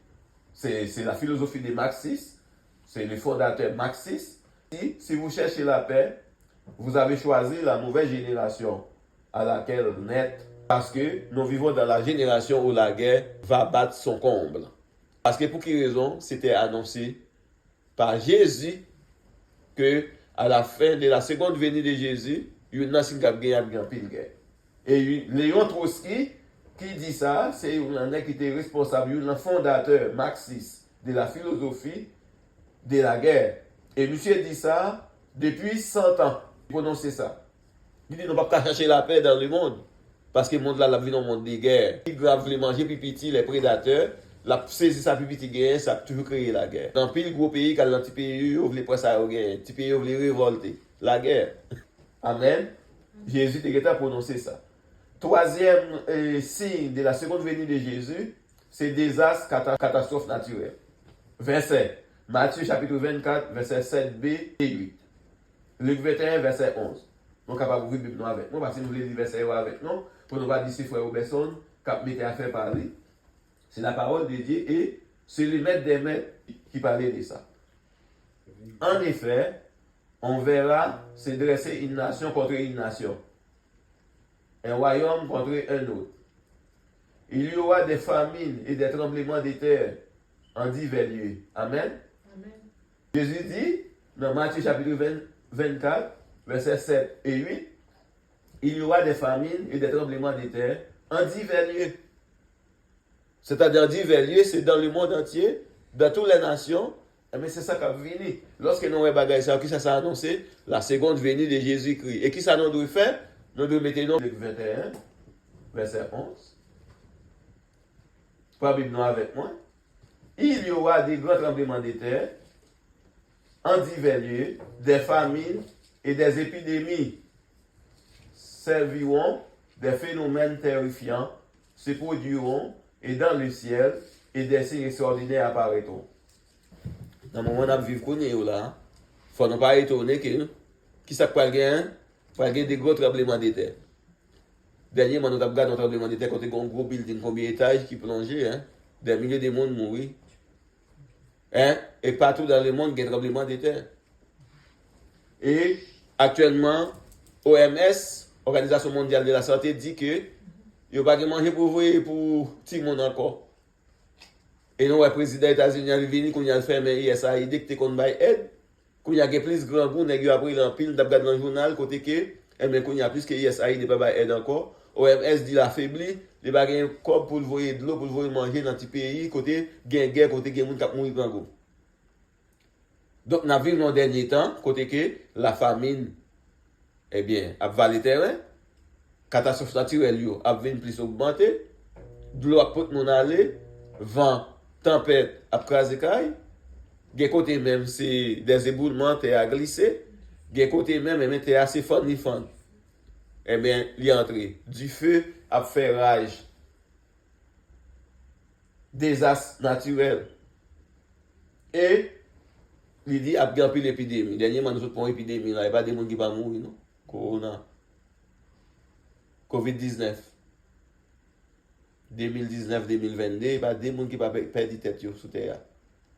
C'est la philosophie des marxistes, c'est le fondateur marxiste. Si vous cherchez la paix, vous avez choisi la mauvaise génération à laquelle naître, parce que nous vivons dans la génération où la guerre va battre son comble. Parce que pour quelle raison? C'était annoncé par Jésus que à la fin de la seconde venue de Jésus, il y a une qui a gagné un pile guerre. Et Léon Trotsky, qui dit ça, c'est un qui était responsable, un fondateur marxiste de la philosophie de la guerre. Et monsieur dit ça depuis 100 ans. Il prononce ça. Il dit, nous ne pouvons pas chercher la paix dans le monde. Parce que le monde là, la vie dans le monde des guerres. Il grave les manger pipiti, les prédateurs. La saisi sa pipiti guerre, ça a toujours créé la guerre. Dans le gros pays, quand les petits pays, ils veulent presser la guerre. Les petits pays, ils veulent révolter. La guerre. Amen. Jésus a prononcé ça. Troisième signe de la seconde venue de Jésus, c'est désastre, catastrophe naturelle. Verset. Matthieu chapitre 24, verset 7b et 8. Luc 21, verset 11. Nous sommes capables d'ouvrir la Bible avec nous, parce que nous voulons dire verset avec nous, pour nous pas dire si frère ou personne, qui mettait à faire parler. C'est la parole de Dieu et c'est le maître des maîtres qui parlait de ça. En effet, on verra se dresser une nation contre une nation, un royaume contre un autre. Il y aura des famines et des tremblements de terre en divers lieux. Amen. Amen. Jésus dit, dans Matthieu chapitre 24, versets 7 et 8, il y aura des famines et des tremblements de terre En divers lieux. C'est-à-dire divers lieux, c'est dans le monde entier, dans toutes les nations. Mais c'est ça qui va venir. Lorsque nous avons bagage ça, qui ça s'est annoncé? La seconde venue de Jésus-Christ. Et qui ça nous doit faire? Nous devons mettre dans Luc 21, verset 11. Pas Bible avec moi. Il y aura des grands tremblements de terre en divers lieux, des famines et des épidémies serviront, des phénomènes terrifiants se produiront et dans le ciel et des signes extraordinaires apparaîtront. Dans le moment où nous vivons là, il ne faut nous pas étonner que qui ça peut gagner des gros tremblements de terre. Dernièrement, nous avons regardé un tremblement de terre quand il y a un gros building, combien d'étages qui plongeait, hein? Des milliers de monde mourir. Hein? Et partout dans le monde, il y a un tremblement de terre. Et actuellement, OMS, Organisation mondiale de la santé, dit que il n'y a pas de manger pour vous pour tout le monde encore. Et nous, le président des États-Unis est venu, qu'on a fait mais USAID, dicté qu'on va aide, qu'on y a plus grand goût, nous avons pris l'empile, nous dans le journal, côté que, et bien qu'on y a plus que USAID ne peut pas aide encore. OMS dit l'affaibli, il n'y a pas de corps pour le voir de l'eau, pour le voir manger dans petit pays, côté guerre, côté guerre, moun k'ap mourir grand goût. Donc, nous vivons dans le dernier temps, côté que la famine, eh bien, a valé terrain, catastrophe naturelle, a venu plus augmenter, de l'eau a pot mon aller, vent, tempête, a crasé caille, des côtés même, c'est des éboulements, terre a glissé, des côtés même, mais terre assez fort ni fond. Eh bien, il est entré. Du feu a fait rage. Désastre naturel. Et, il dit, a bien pris l'épidémie. Dernièrement, nous avons une épidémie, là, il n'y a pas de gens qui vont mourir, non? Corona. COVID-19. 2019-2022, il n'y a pas de gens qui vont perdre tête sur terre.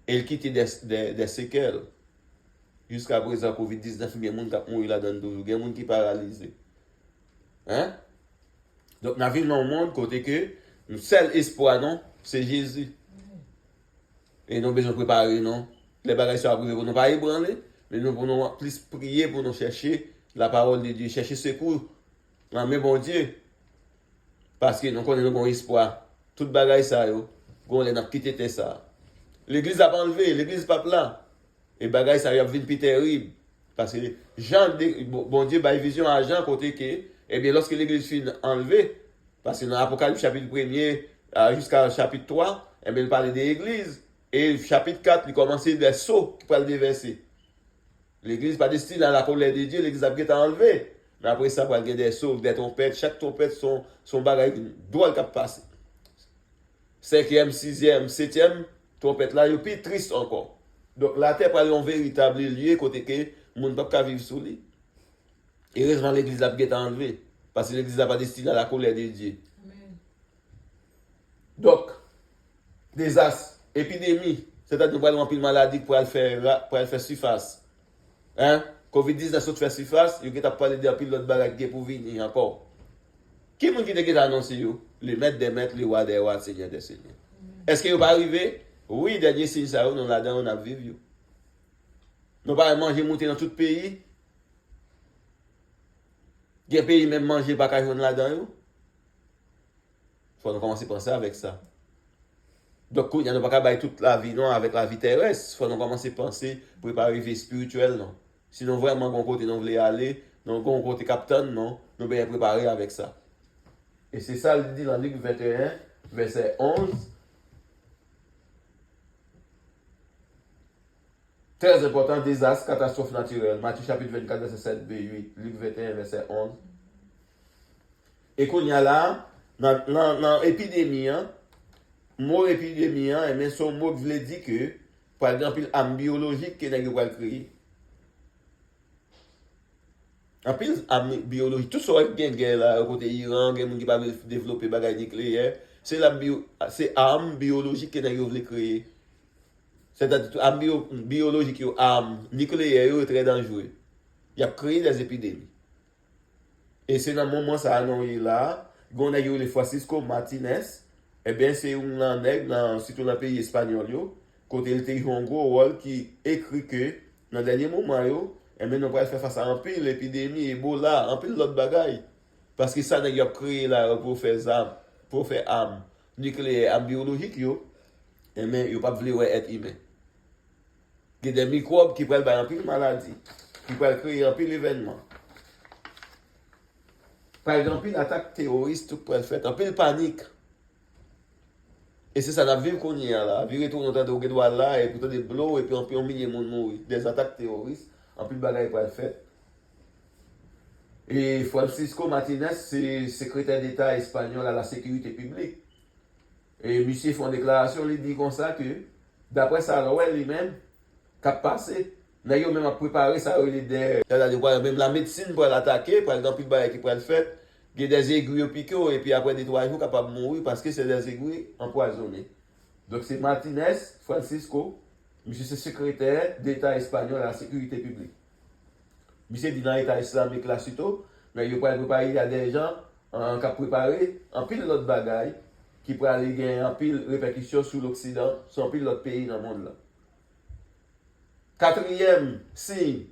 Et il quitte des séquelles. Jusqu'à présent, COVID-19, il y a des gens qui vont mourir là-dedans toujours. Il y a des gens qui sont paralysés. Hein? Donc, nous vivons dans le monde côté que le seul espoir, non, c'est Jésus. Et nous avons besoin de préparer, non? Les bagages sont arrivés pour nous pas ébranler, mais nous pouvons plus prier pour nous chercher la parole de Dieu, chercher secours. Mais bon Dieu, parce que nous connaissons un espoir. Tout bagaille ça, on a quitté ça. L'église a pas enlevé, l'église n'est pas là. Et bagaille ça, il y a vu plus terrible. Parce que Jean, bon Dieu, a une vision à Jean côté que, eh bien, lorsque l'église fut enlevée, parce que dans l'Apocalypse chapitre 1er jusqu'à chapitre 3, eh bien, il parlait de l'église. Et chapitre 4, il commençait des sauts qui parlent des versets. L'église n'est pas destinée à la colère de Dieu, l'église a été enlevée. Mais après ça, il y a des sauts, des trompettes. Chaque trompette, son bagage doit le passer. 5e, 6e, 7e, trompette là, il est plus triste encore. Donc la terre est un véritable lieu côté que le monde ne peut pas vivre sous lui. Et heureusement, l'église a été enlevée. Parce que l'église n'est pas destinée à la colère de Dieu. Amen. Donc, désastre. Épidémie, c'est-à-dire qu'on va remplir une maladie pour elle faire surface. Hein? COVID-19 saute faire surface, il y a parlé de l'autre bagarre pour venir encore. Qui est-ce qui a annoncé? Le maître des maîtres, le roi des rois, le seigneur des seigneurs. Est-ce qu'il va arriver? Oui, dernier signe, ça, nous là-dedans, on a vécu. Nous ne pouvons pas manger, monter dans tout le pays. Il y a des pays même manger, pas qu'à jouer là-dedans. Il faut commencer à penser avec ça. Donc, il n'y a pas qu'à toute la vie, non, avec la vie terrestre. Il faut commencer à penser, préparer la vie spirituelle, non. Sinon, vraiment, on côté nous voulons aller, non, on côté capitaine, non, nous bien préparer avec ça. Et c'est ça, il dit dans Luc 21, verset 11. Très important, désastre, catastrophe naturelle. Matthieu chapitre 24, verset 7, B8. Luc 21, verset 11. Et qu'on y a là, dans l'épidémie, mot épidémie, mais son mot veut dire que, par exemple, l'âme biologique qui n'est pas créé. En plus, l'âme biologique, tout ça qui est là, côté Iran, qui n'a pas développé des bagages nucléaires, c'est l'âme biologique qui n'est pas créé. C'est-à-dire que l'âme biologique, l'âme nucléaire est très dangereux. Il a créé des épidémies. Et c'est dans le moment où ça a annoncé là, on a eu les Francisco Martinez. Eh bien, c'est un nègre, surtout dans le pays espagnol, côté il joue un gros rôle qui écrit que, dans le dernier moment, eh bien, nous allons faire face à un pile l'épidémie, Ebola, un pile l'autre bagaille. Parce que ça, il a créé là pour faire armes nucléaires, armes biologiques, mais il pas voulu être humain. Il y a des microbes qui peuvent faire un pile maladie, qui peuvent créer un pile événement. Par exemple, une attaque terroriste, tout peut être fait, un pile panique. Et c'est ça, la vie qu'on y a là. La vie retourne dans le droit là, et puis des blocs, et puis on millier de monde mourir. Des attaques terroristes, un pile bagaille pour être fait. Et Francisco Martinez, c'est secrétaire d'État espagnol à la sécurité publique. Et monsieur fait une déclaration, il dit comme ça que, d'après ça, lui-même, qui a passé, il a même préparé ça, même la médecine pour l'attaquer, par exemple, il qui peut le faire, il y a des aiguilles au piquet, et puis après des 3 jours, capable de mourir parce que c'est des aiguilles empoisonnées. Donc c'est Martinez, Francisco, monsieur c'est secrétaire d'État espagnol à la sécurité publique. Monsieur dit dans l'État islamique là, surtout, mais il peut préparer, il y a des gens qui ont préparé en pile d'autres bagailles qui pourraient aller gagner en pile répercussions sur l'Occident, sur un pile d'autres pays dans le monde là. Quatrième signe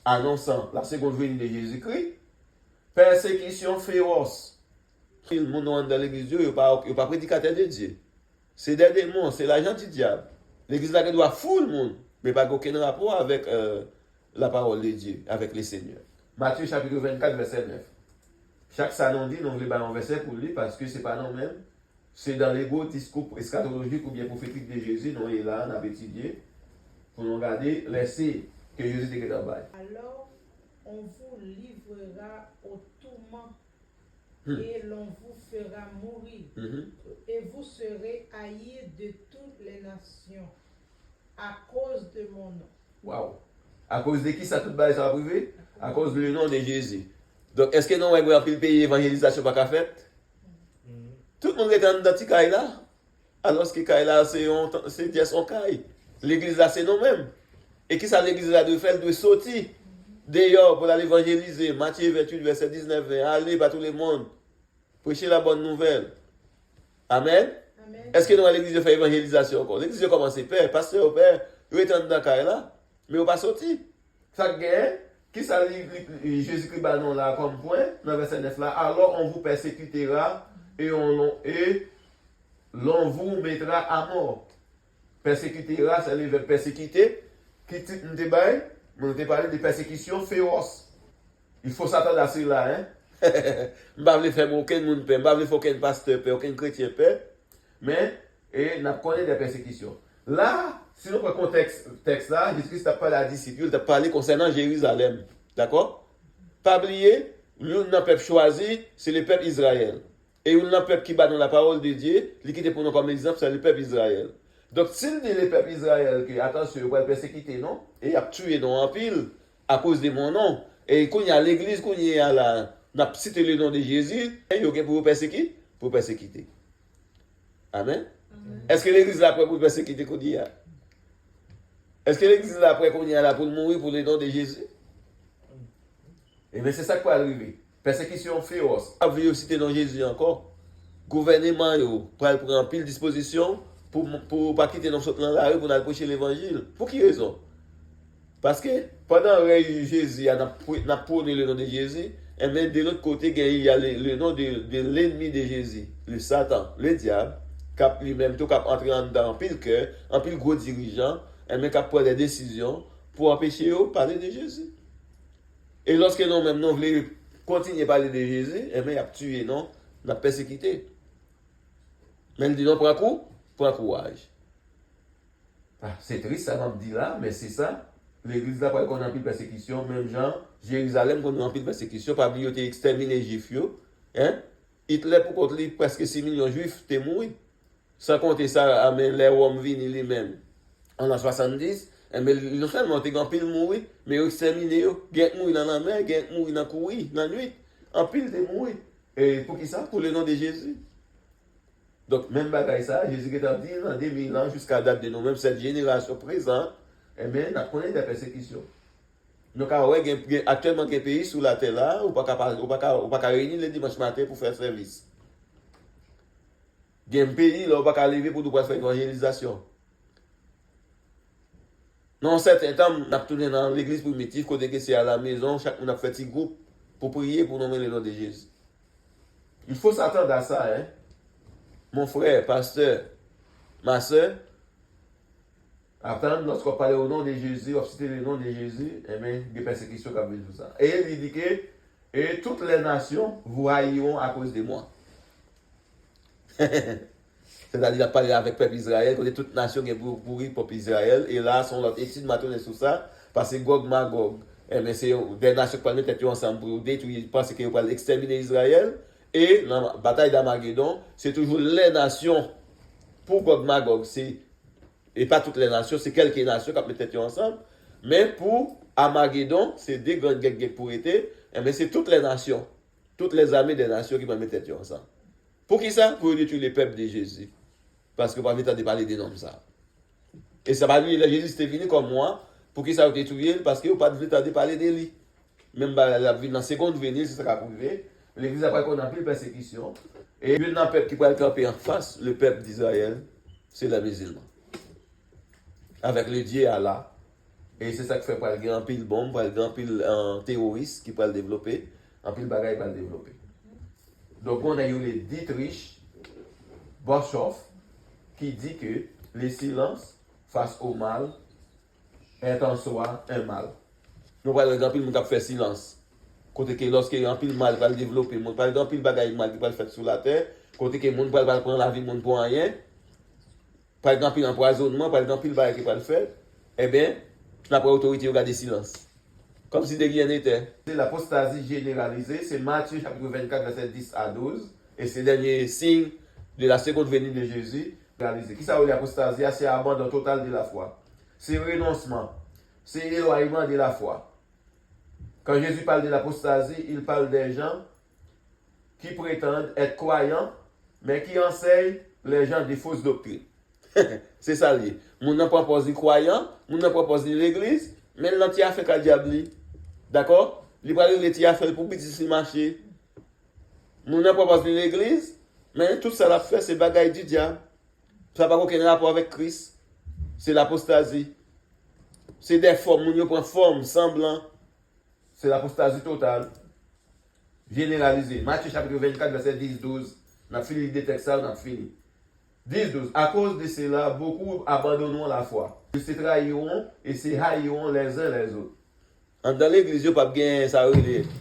annonçant la seconde venue de Jésus-Christ, persécution féroce. Le monde dans l'église de Dieu, il n'y a pas prédicateur de Dieu. C'est des démons, c'est l'agent du diable. L'église là doit fouler le monde, mais pas aucun rapport avec la parole de Dieu, avec les seigneurs. Matthieu chapitre 24, verset 9. Chaque salon dit, nous voulons un verset pour lui parce que ce n'est pas nous-mêmes. C'est dans les beaux discours eschatologiques ou bien prophétiques de Jésus, nous est là, on a étudié, pour nous regarder les signes que Jésus décrète en bas. Alors, on vous livrera au tourment et l'on vous fera mourir. Et vous serez haïs de toutes les nations à cause de mon nom. Waouh! À cause de qui ça tout bas ça va privé? À cause du nom de Jésus. Donc, est-ce que nous avons un pays d'évangélisation pas qu'à faire? Tout le monde est dans le petit caille là. Alors que caille là, c'est Dieu son caille. L'église là, c'est nous-mêmes. Et qui ça l'église là doit faire? Elle doit sortir d'ailleurs pour aller évangéliser. Matthieu 28, verset 19, 20. Allez par tout le monde. Prêcher la bonne nouvelle. Amen. Amen. Est-ce que nous à l'église de faire évangélisation encore? L'église commence à faire. Pasteur, père, vous êtes dans le caille là. Mais vous pas sorti. Ça gagne. Qui ça Jésus-Christ non là comme point dans verset 9 là. Alors on vous persécutera et l'on vous mettra à mort. Persécutera, c'est le verbe persécuter. Qui nous débaille, nous te parlé de persécution féroce. Il faut s'attendre à cela, hein. Je ne vais pas faire aucun monde peur, je ne vais pas faire aucun pasteur peur, aucun chrétien peur, mais nous connaissons des persécutions. Là, si nous prenons le texte là, Jésus-Christ a parlé à la disciple, il a parlé concernant Jérusalem. D'accord? Pas oublier, le peuple choisi, c'est le peuple Israël. Et le peuple qui bat dans la parole de Dieu, qui est pour nous comme exemple, c'est le peuple Israël. Donc, s'il dit le peuple Israël que, attention, il va persécuter, non? Et il a tué non en pile à cause de mon nom. Et quand il y a l'église, quand il y a là, on a cité le nom de Jésus, il y a pour vous persécuter? Pour persécuter. Amen? Amen. Est-ce que l'église là après pour persécuter qu'on y a? Est-ce que l'église là après qu'on y a là pour mourir pour le nom de Jésus? Et bien c'est ça qui va arriver. Persécution féroce. Vous voulez citer dans Jésus encore? Gouvernement, pour prendre pile disposition pour ne pas quitter dans la rue pour aller prêcher l'évangile. Pour qui raison? Parce que pendant que Jésus a prôné le nom de Jésus, et même de l'autre côté, il y a le nom de l'ennemi de Jésus, le Satan, le diable, qui a lui-même tout entré en pile cœur, en pile gros dirigeant, et même qui a pris des décisions pour empêcher eux de parler de Jésus. Et lorsque nous-mêmes nous voulons continuer à parler de Jésus, et même il a tué, non, il a persécuté. Mais il dit non, prends courage. Ah, c'est triste, ça m'a dit là, mais c'est ça. L'église là, qu'on a pris persécution, même gens, Jérusalem, qu'on a pris persécution, pas oublier qu'ils exterminé les Juifs. Hein? Hitler, pour contre lui, presque 6 millions de Juifs, t'es mort. Sans compter ça, les Roms viennent lui-même. En l'an 70, mais non seulement ils ont pile mourir, mais ils ont exterminé, ils ont mourir dans la mer, ils ont mourir dans la couille, dans la nuit. En pile de mourir. Et pour qui ça? Pour le nom de Jésus. Donc, même bagaille ça, Jésus qui a dit dans 2000 ans, jusqu'à la date de nous, même cette génération présente, eh bien, on connaît des persécutions. Donc, actuellement, il y a un pays sous la terre là, où on ne peut pas réunir le dimanche matin pour faire service. Il y a un pays là, où on ne peut pas lever pour faire évangélisation. Dans un certain temps, on a tourné dans l'église primitive, quand c'est à la maison, chaque monde a fait un petit groupe pour prier pour nommer le nom de Jésus. Il faut s'attendre à ça, hein. Mon frère, pasteur, ma soeur, attendre lorsqu'on parle au nom de Jésus, on cite le nom de Jésus, et bien, des persécutions comme tout ça. Et il dit que et toutes les nations vous haïront à cause de moi. C'est-à-dire, il a parlé avec le peuple Israël, que toute nation est pourrie pour Israël, et là, son autre étude m'a tourné sur ça, parce que Gog Magog, mais c'est des nations qui parlent peut-être ensemble pour détruire, parce qu'ils veulent exterminer Israël, et la bataille d'Armageddon, c'est toujours les nations pour Gog Magog, et pas toutes les nations, c'est quelques nations qui ont peut-être ensemble, mais pour Armageddon, c'est des grandes guerres pour été, mais c'est toutes les nations, toutes les armées des nations qui vont mettre ensemble. Pour qui ça? Pour détruire les peuples de Jésus. Parce que vous avez de parler des noms ça. Et ça va lui, Jésus était venu comme moi, pour qui ça a détruit, parce que vous n'avez pas de parler de lui. Même dans la seconde venue, c'est ça qui a prouvé. L'église après qu'on a pris persécution. Et le peuple qui peut le camper en face, le peuple d'Israël, c'est les musulmans. Avec le Dieu Allah. Et c'est ça qui fait pour le grand pile bombe, pour le grand pile terroriste qui peut le développer, en pile bagaille pour le développer. Donc on a eu les Dietrich Bischoff qui dit que le silence face au mal est en soi un mal. Nous parlons d'un pile qui fait silence. Côté que lorsqu'il y a un pile mal qui va le développer, on parle d'un pile bagaille mal qui va le faire sur la terre, côté que monde va prendre la vie monde pour rien. Par exemple, empoisonnement, par exemple, pile bagaille qui va le faire, eh bien, n'a pas autorité de garder silence. Comme si de rien n'était. L'apostasie généralisée, c'est Matthieu chapitre 24, verset 10 à 12. Et c'est le dernier signe de la seconde venue de Jésus. Qui ça veut dire l'apostasie? C'est l'abandon total de la foi. C'est renoncement. C'est l'éloignement de la foi. Quand Jésus parle de l'apostasie, il parle des gens qui prétendent être croyants, mais qui enseignent les gens des fausses doctrines. C'est ça lié. Mon n'a pas proposé croyant, mon n'a pas proposé l'église, mais l'anti a fait qu'à diable. D'accord? Il parle de l'anti a fait pour petit marché. Mon n'a pas proposé l'église, mais tout ça l'a fait, c'est bagaille du diable. Ça n'a pas aucun rapport avec Christ. C'est l'apostasie. C'est des formes, mon prend forme, semblant. C'est l'apostasie totale. Généralisée. Matthieu chapitre 24, verset 10-12. On a fini des textes, on a fini. 10-12. À cause de cela, beaucoup abandonneront la foi. Ils se trahiront et se haïront les uns les autres. Dans l'église, il n'y a pas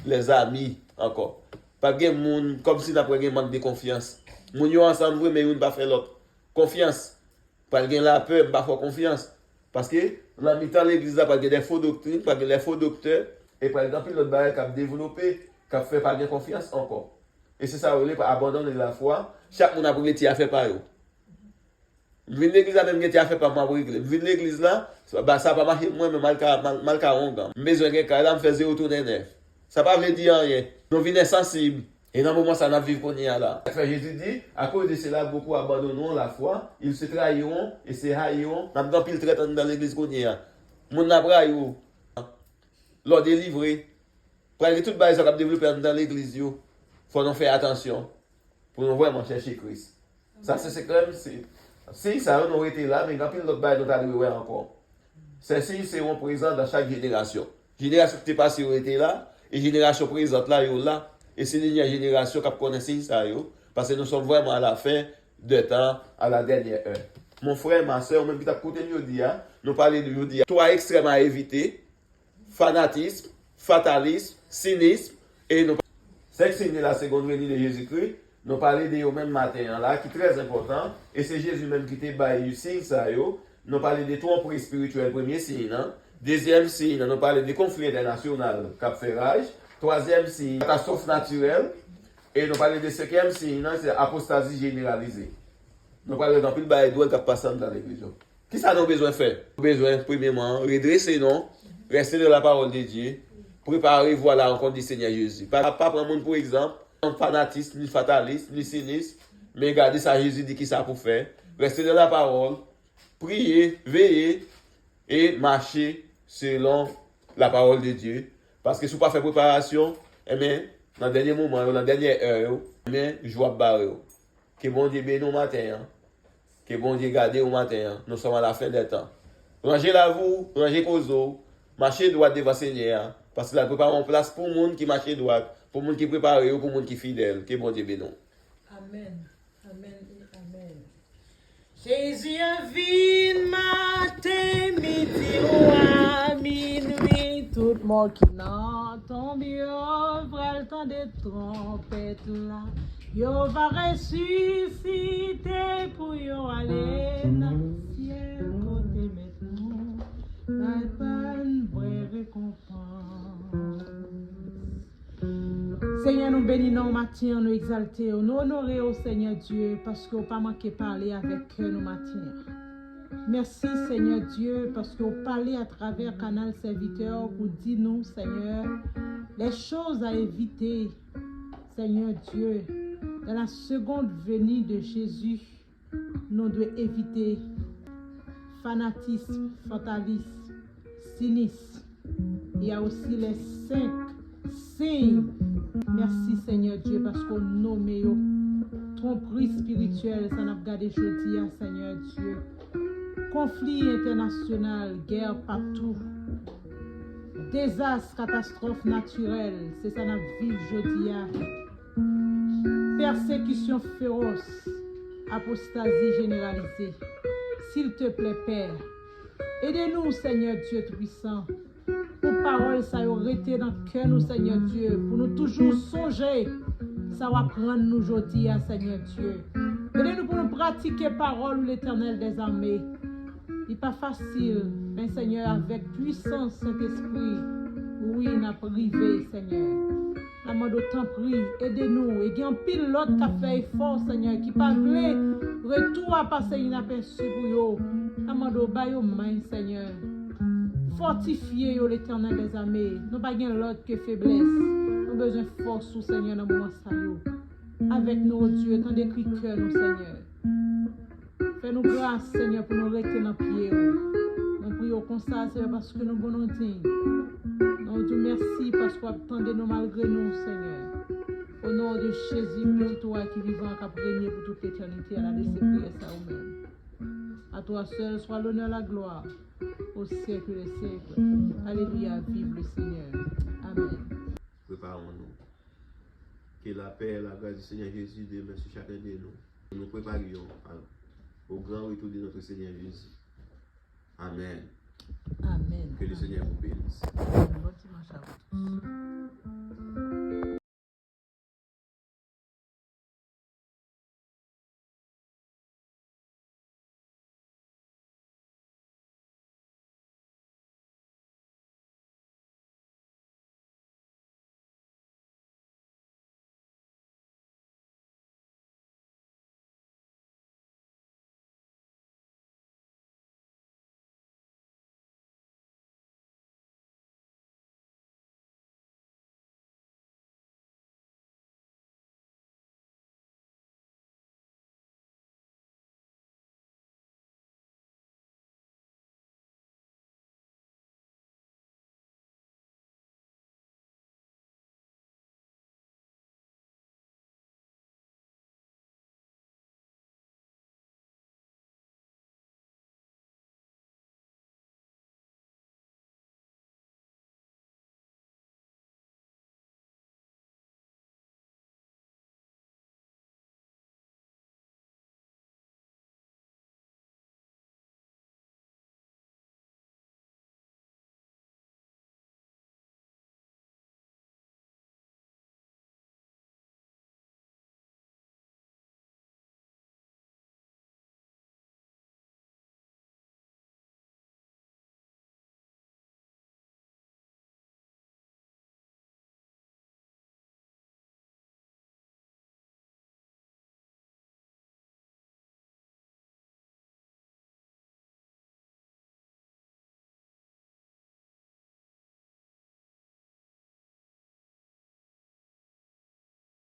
les amis encore. Pas de monde comme si d'après un manque de confiance. Moun yo ensemble, mais ils ne pas faire l'autre. Confiance. Pas de la peur, pas faire confiance. Parce que dans mi-temps, l'église n'a pas des faux doctrines, pas des faux docteurs. Et par exemple, l'autre barrière qui a développé, qui a fait pas de confiance encore. Et c'est ça, on veut abandonner la foi. Chaque monde a pris les fait par eux. Vine l'église là même qui a fait par moi pour l'église. Vine l'église là, ça pas marcher moi mais mal ka onga. Besoin que là me faisait autour des neuf. Ça pas veut dire rien. Nous venons sensible. Et dans le moment ça n'a vivre qu'on y a là. Jésus dit à cause de cela beaucoup abandonneront la foi, ils se trahiront et se haïront. N'a pas pile traitant dans l'église qu'on y a. Mon n'a pas eu l'or délivré. Pour que tout bail ça va développer dans l'église yo. Faut nous faire attention pour nous vraiment chercher Christ. Ça c'est quand même si ça on aurait été là, mais il y a plein d'autres bails nous arriver encore. Ces signes seront présents dans chaque génération. Génération qui est passée était là, et génération présente là, yo là. Et c'est une génération qui connaît ça, parce que nous sommes vraiment à la fin de temps, à la dernière heure. Mon frère, ma soeur, même qui t'a écouté nous parler de Yodia. Trois extrêmes à éviter: fanatisme, fatalisme, cynisme, et nous. C'est signes de la seconde venue de Jésus-Christ. Nous parlons de eux même matin là, qui est très important. Et c'est Jésus même qui t'a baillé signe ça yo. Nous parlons des tromperies spirituelles, premier signe. Hein? Deuxième signe, nous parlons des conflits internationaux, cap ferrage. Troisième signe, catastrophe naturelle. Et nous parlons de cinquième signe, c'est apostasie généralisée. Nous parlons d'un pile bail d'où elle passe dans l'église. Qui ça nous besoin de faire? Nous avons besoin, premièrement, redresser nous, rester dans la parole de Dieu, préparer voir la rencontre du Seigneur Jésus. Pas prendre monde pour exemple, un fanatisme, ni fataliste, ni cynisme, mais regardez ça, Jésus dit qui ça pour faire. Rester dans la parole, prier, veiller et marcher selon la parole de Dieu. Parce que si vous ne faites pas préparation, eh bien, dans le dernier moment, dans la dernière heure, eh bien, je vais barrer. Que bon Dieu bénisse au matin. Que bon Dieu garde au matin. Nous sommes à la fin des temps. Rangez la vous, rangez Kozo, marchez droit devant le Seigneur. Parce que là, prépare une place pour le monde qui marche droit, pour le monde qui prépare, pour le monde qui est fidèle. Que bon Dieu bénisse. Amen. Amen et amen. Jésus vient matin, midi ou à minuit, tout le monde qui n'entend bien, vrai le temps des trompettes là. Yo va ressusciter pour yo aller dans le ciel côté maintenant. La bonne vraie récompense. Seigneur, nous bénissons nous matin, nous exaltons, nous honorons au Seigneur Dieu parce que nous pas manqué parler avec nous matin. Merci Seigneur Dieu parce que vous parlez à travers Canal Serviteur pour dire nous Seigneur les choses à éviter. Seigneur Dieu, dans la seconde venue de Jésus, nous devons éviter fanatisme, fatalisme, cynisme. Il y a aussi les 5 signes. Merci Seigneur Dieu parce qu'on nomme tromperie spirituelle, ça n'a pas gardé aujourd'hui, Seigneur Dieu. Conflit international, guerre partout. Désastre, catastrophe naturelle, c'est ça notre vie aujourd'hui. Persécution féroce, apostasie généralisée. S'il te plaît, Père, aidez-nous, Seigneur Dieu Tout-Puissant. Pour parole, ça y arrêté dans le cœur, nous, Seigneur Dieu, pour nous toujours songer. Ça va prendre nous aujourd'hui, Seigneur Dieu. Aidez-nous pour nous pratiquer parole, l'Éternel des armées. Il n'est pas facile, mais Seigneur, avec puissance, Saint-Esprit, oui, on a privé, Seigneur. Amado, t'en prie, aidez-nous. Et il y a un pilote qui a fait effort, Seigneur, qui pas voulu retour à passer inaperçu pour eux. Amado, bayo main, Seigneur. Fortifiez l'Éternel des armées. Nous pas gain l'autre que faiblesse. Nous besoin de force, Seigneur, dans le moment ça. Avec nos Dieu, tant d'écrit cœur, nous, Seigneur. Fais-nous grâce, Seigneur, pour nous rester dans le pied. Nous prions comme ça, Seigneur, parce que nous bonnes dignes. Nous disons merci parce que vous attendez nous malgré nous, Seigneur. Au nom de Jésus, petit toi qui vivant, qui a régné pour toute l'éternité, à la prière ça vous-même. À toi seul soit l'honneur et la gloire au siècle des siècles. Alléluia, vive le Seigneur. Amen. Préparons-nous. Que la paix et la grâce du Seigneur Jésus demeure sur chacun de nous. Nous préparions au grand retour de notre Seigneur Jésus. Amen. Amen. Que le Seigneur vous bénisse.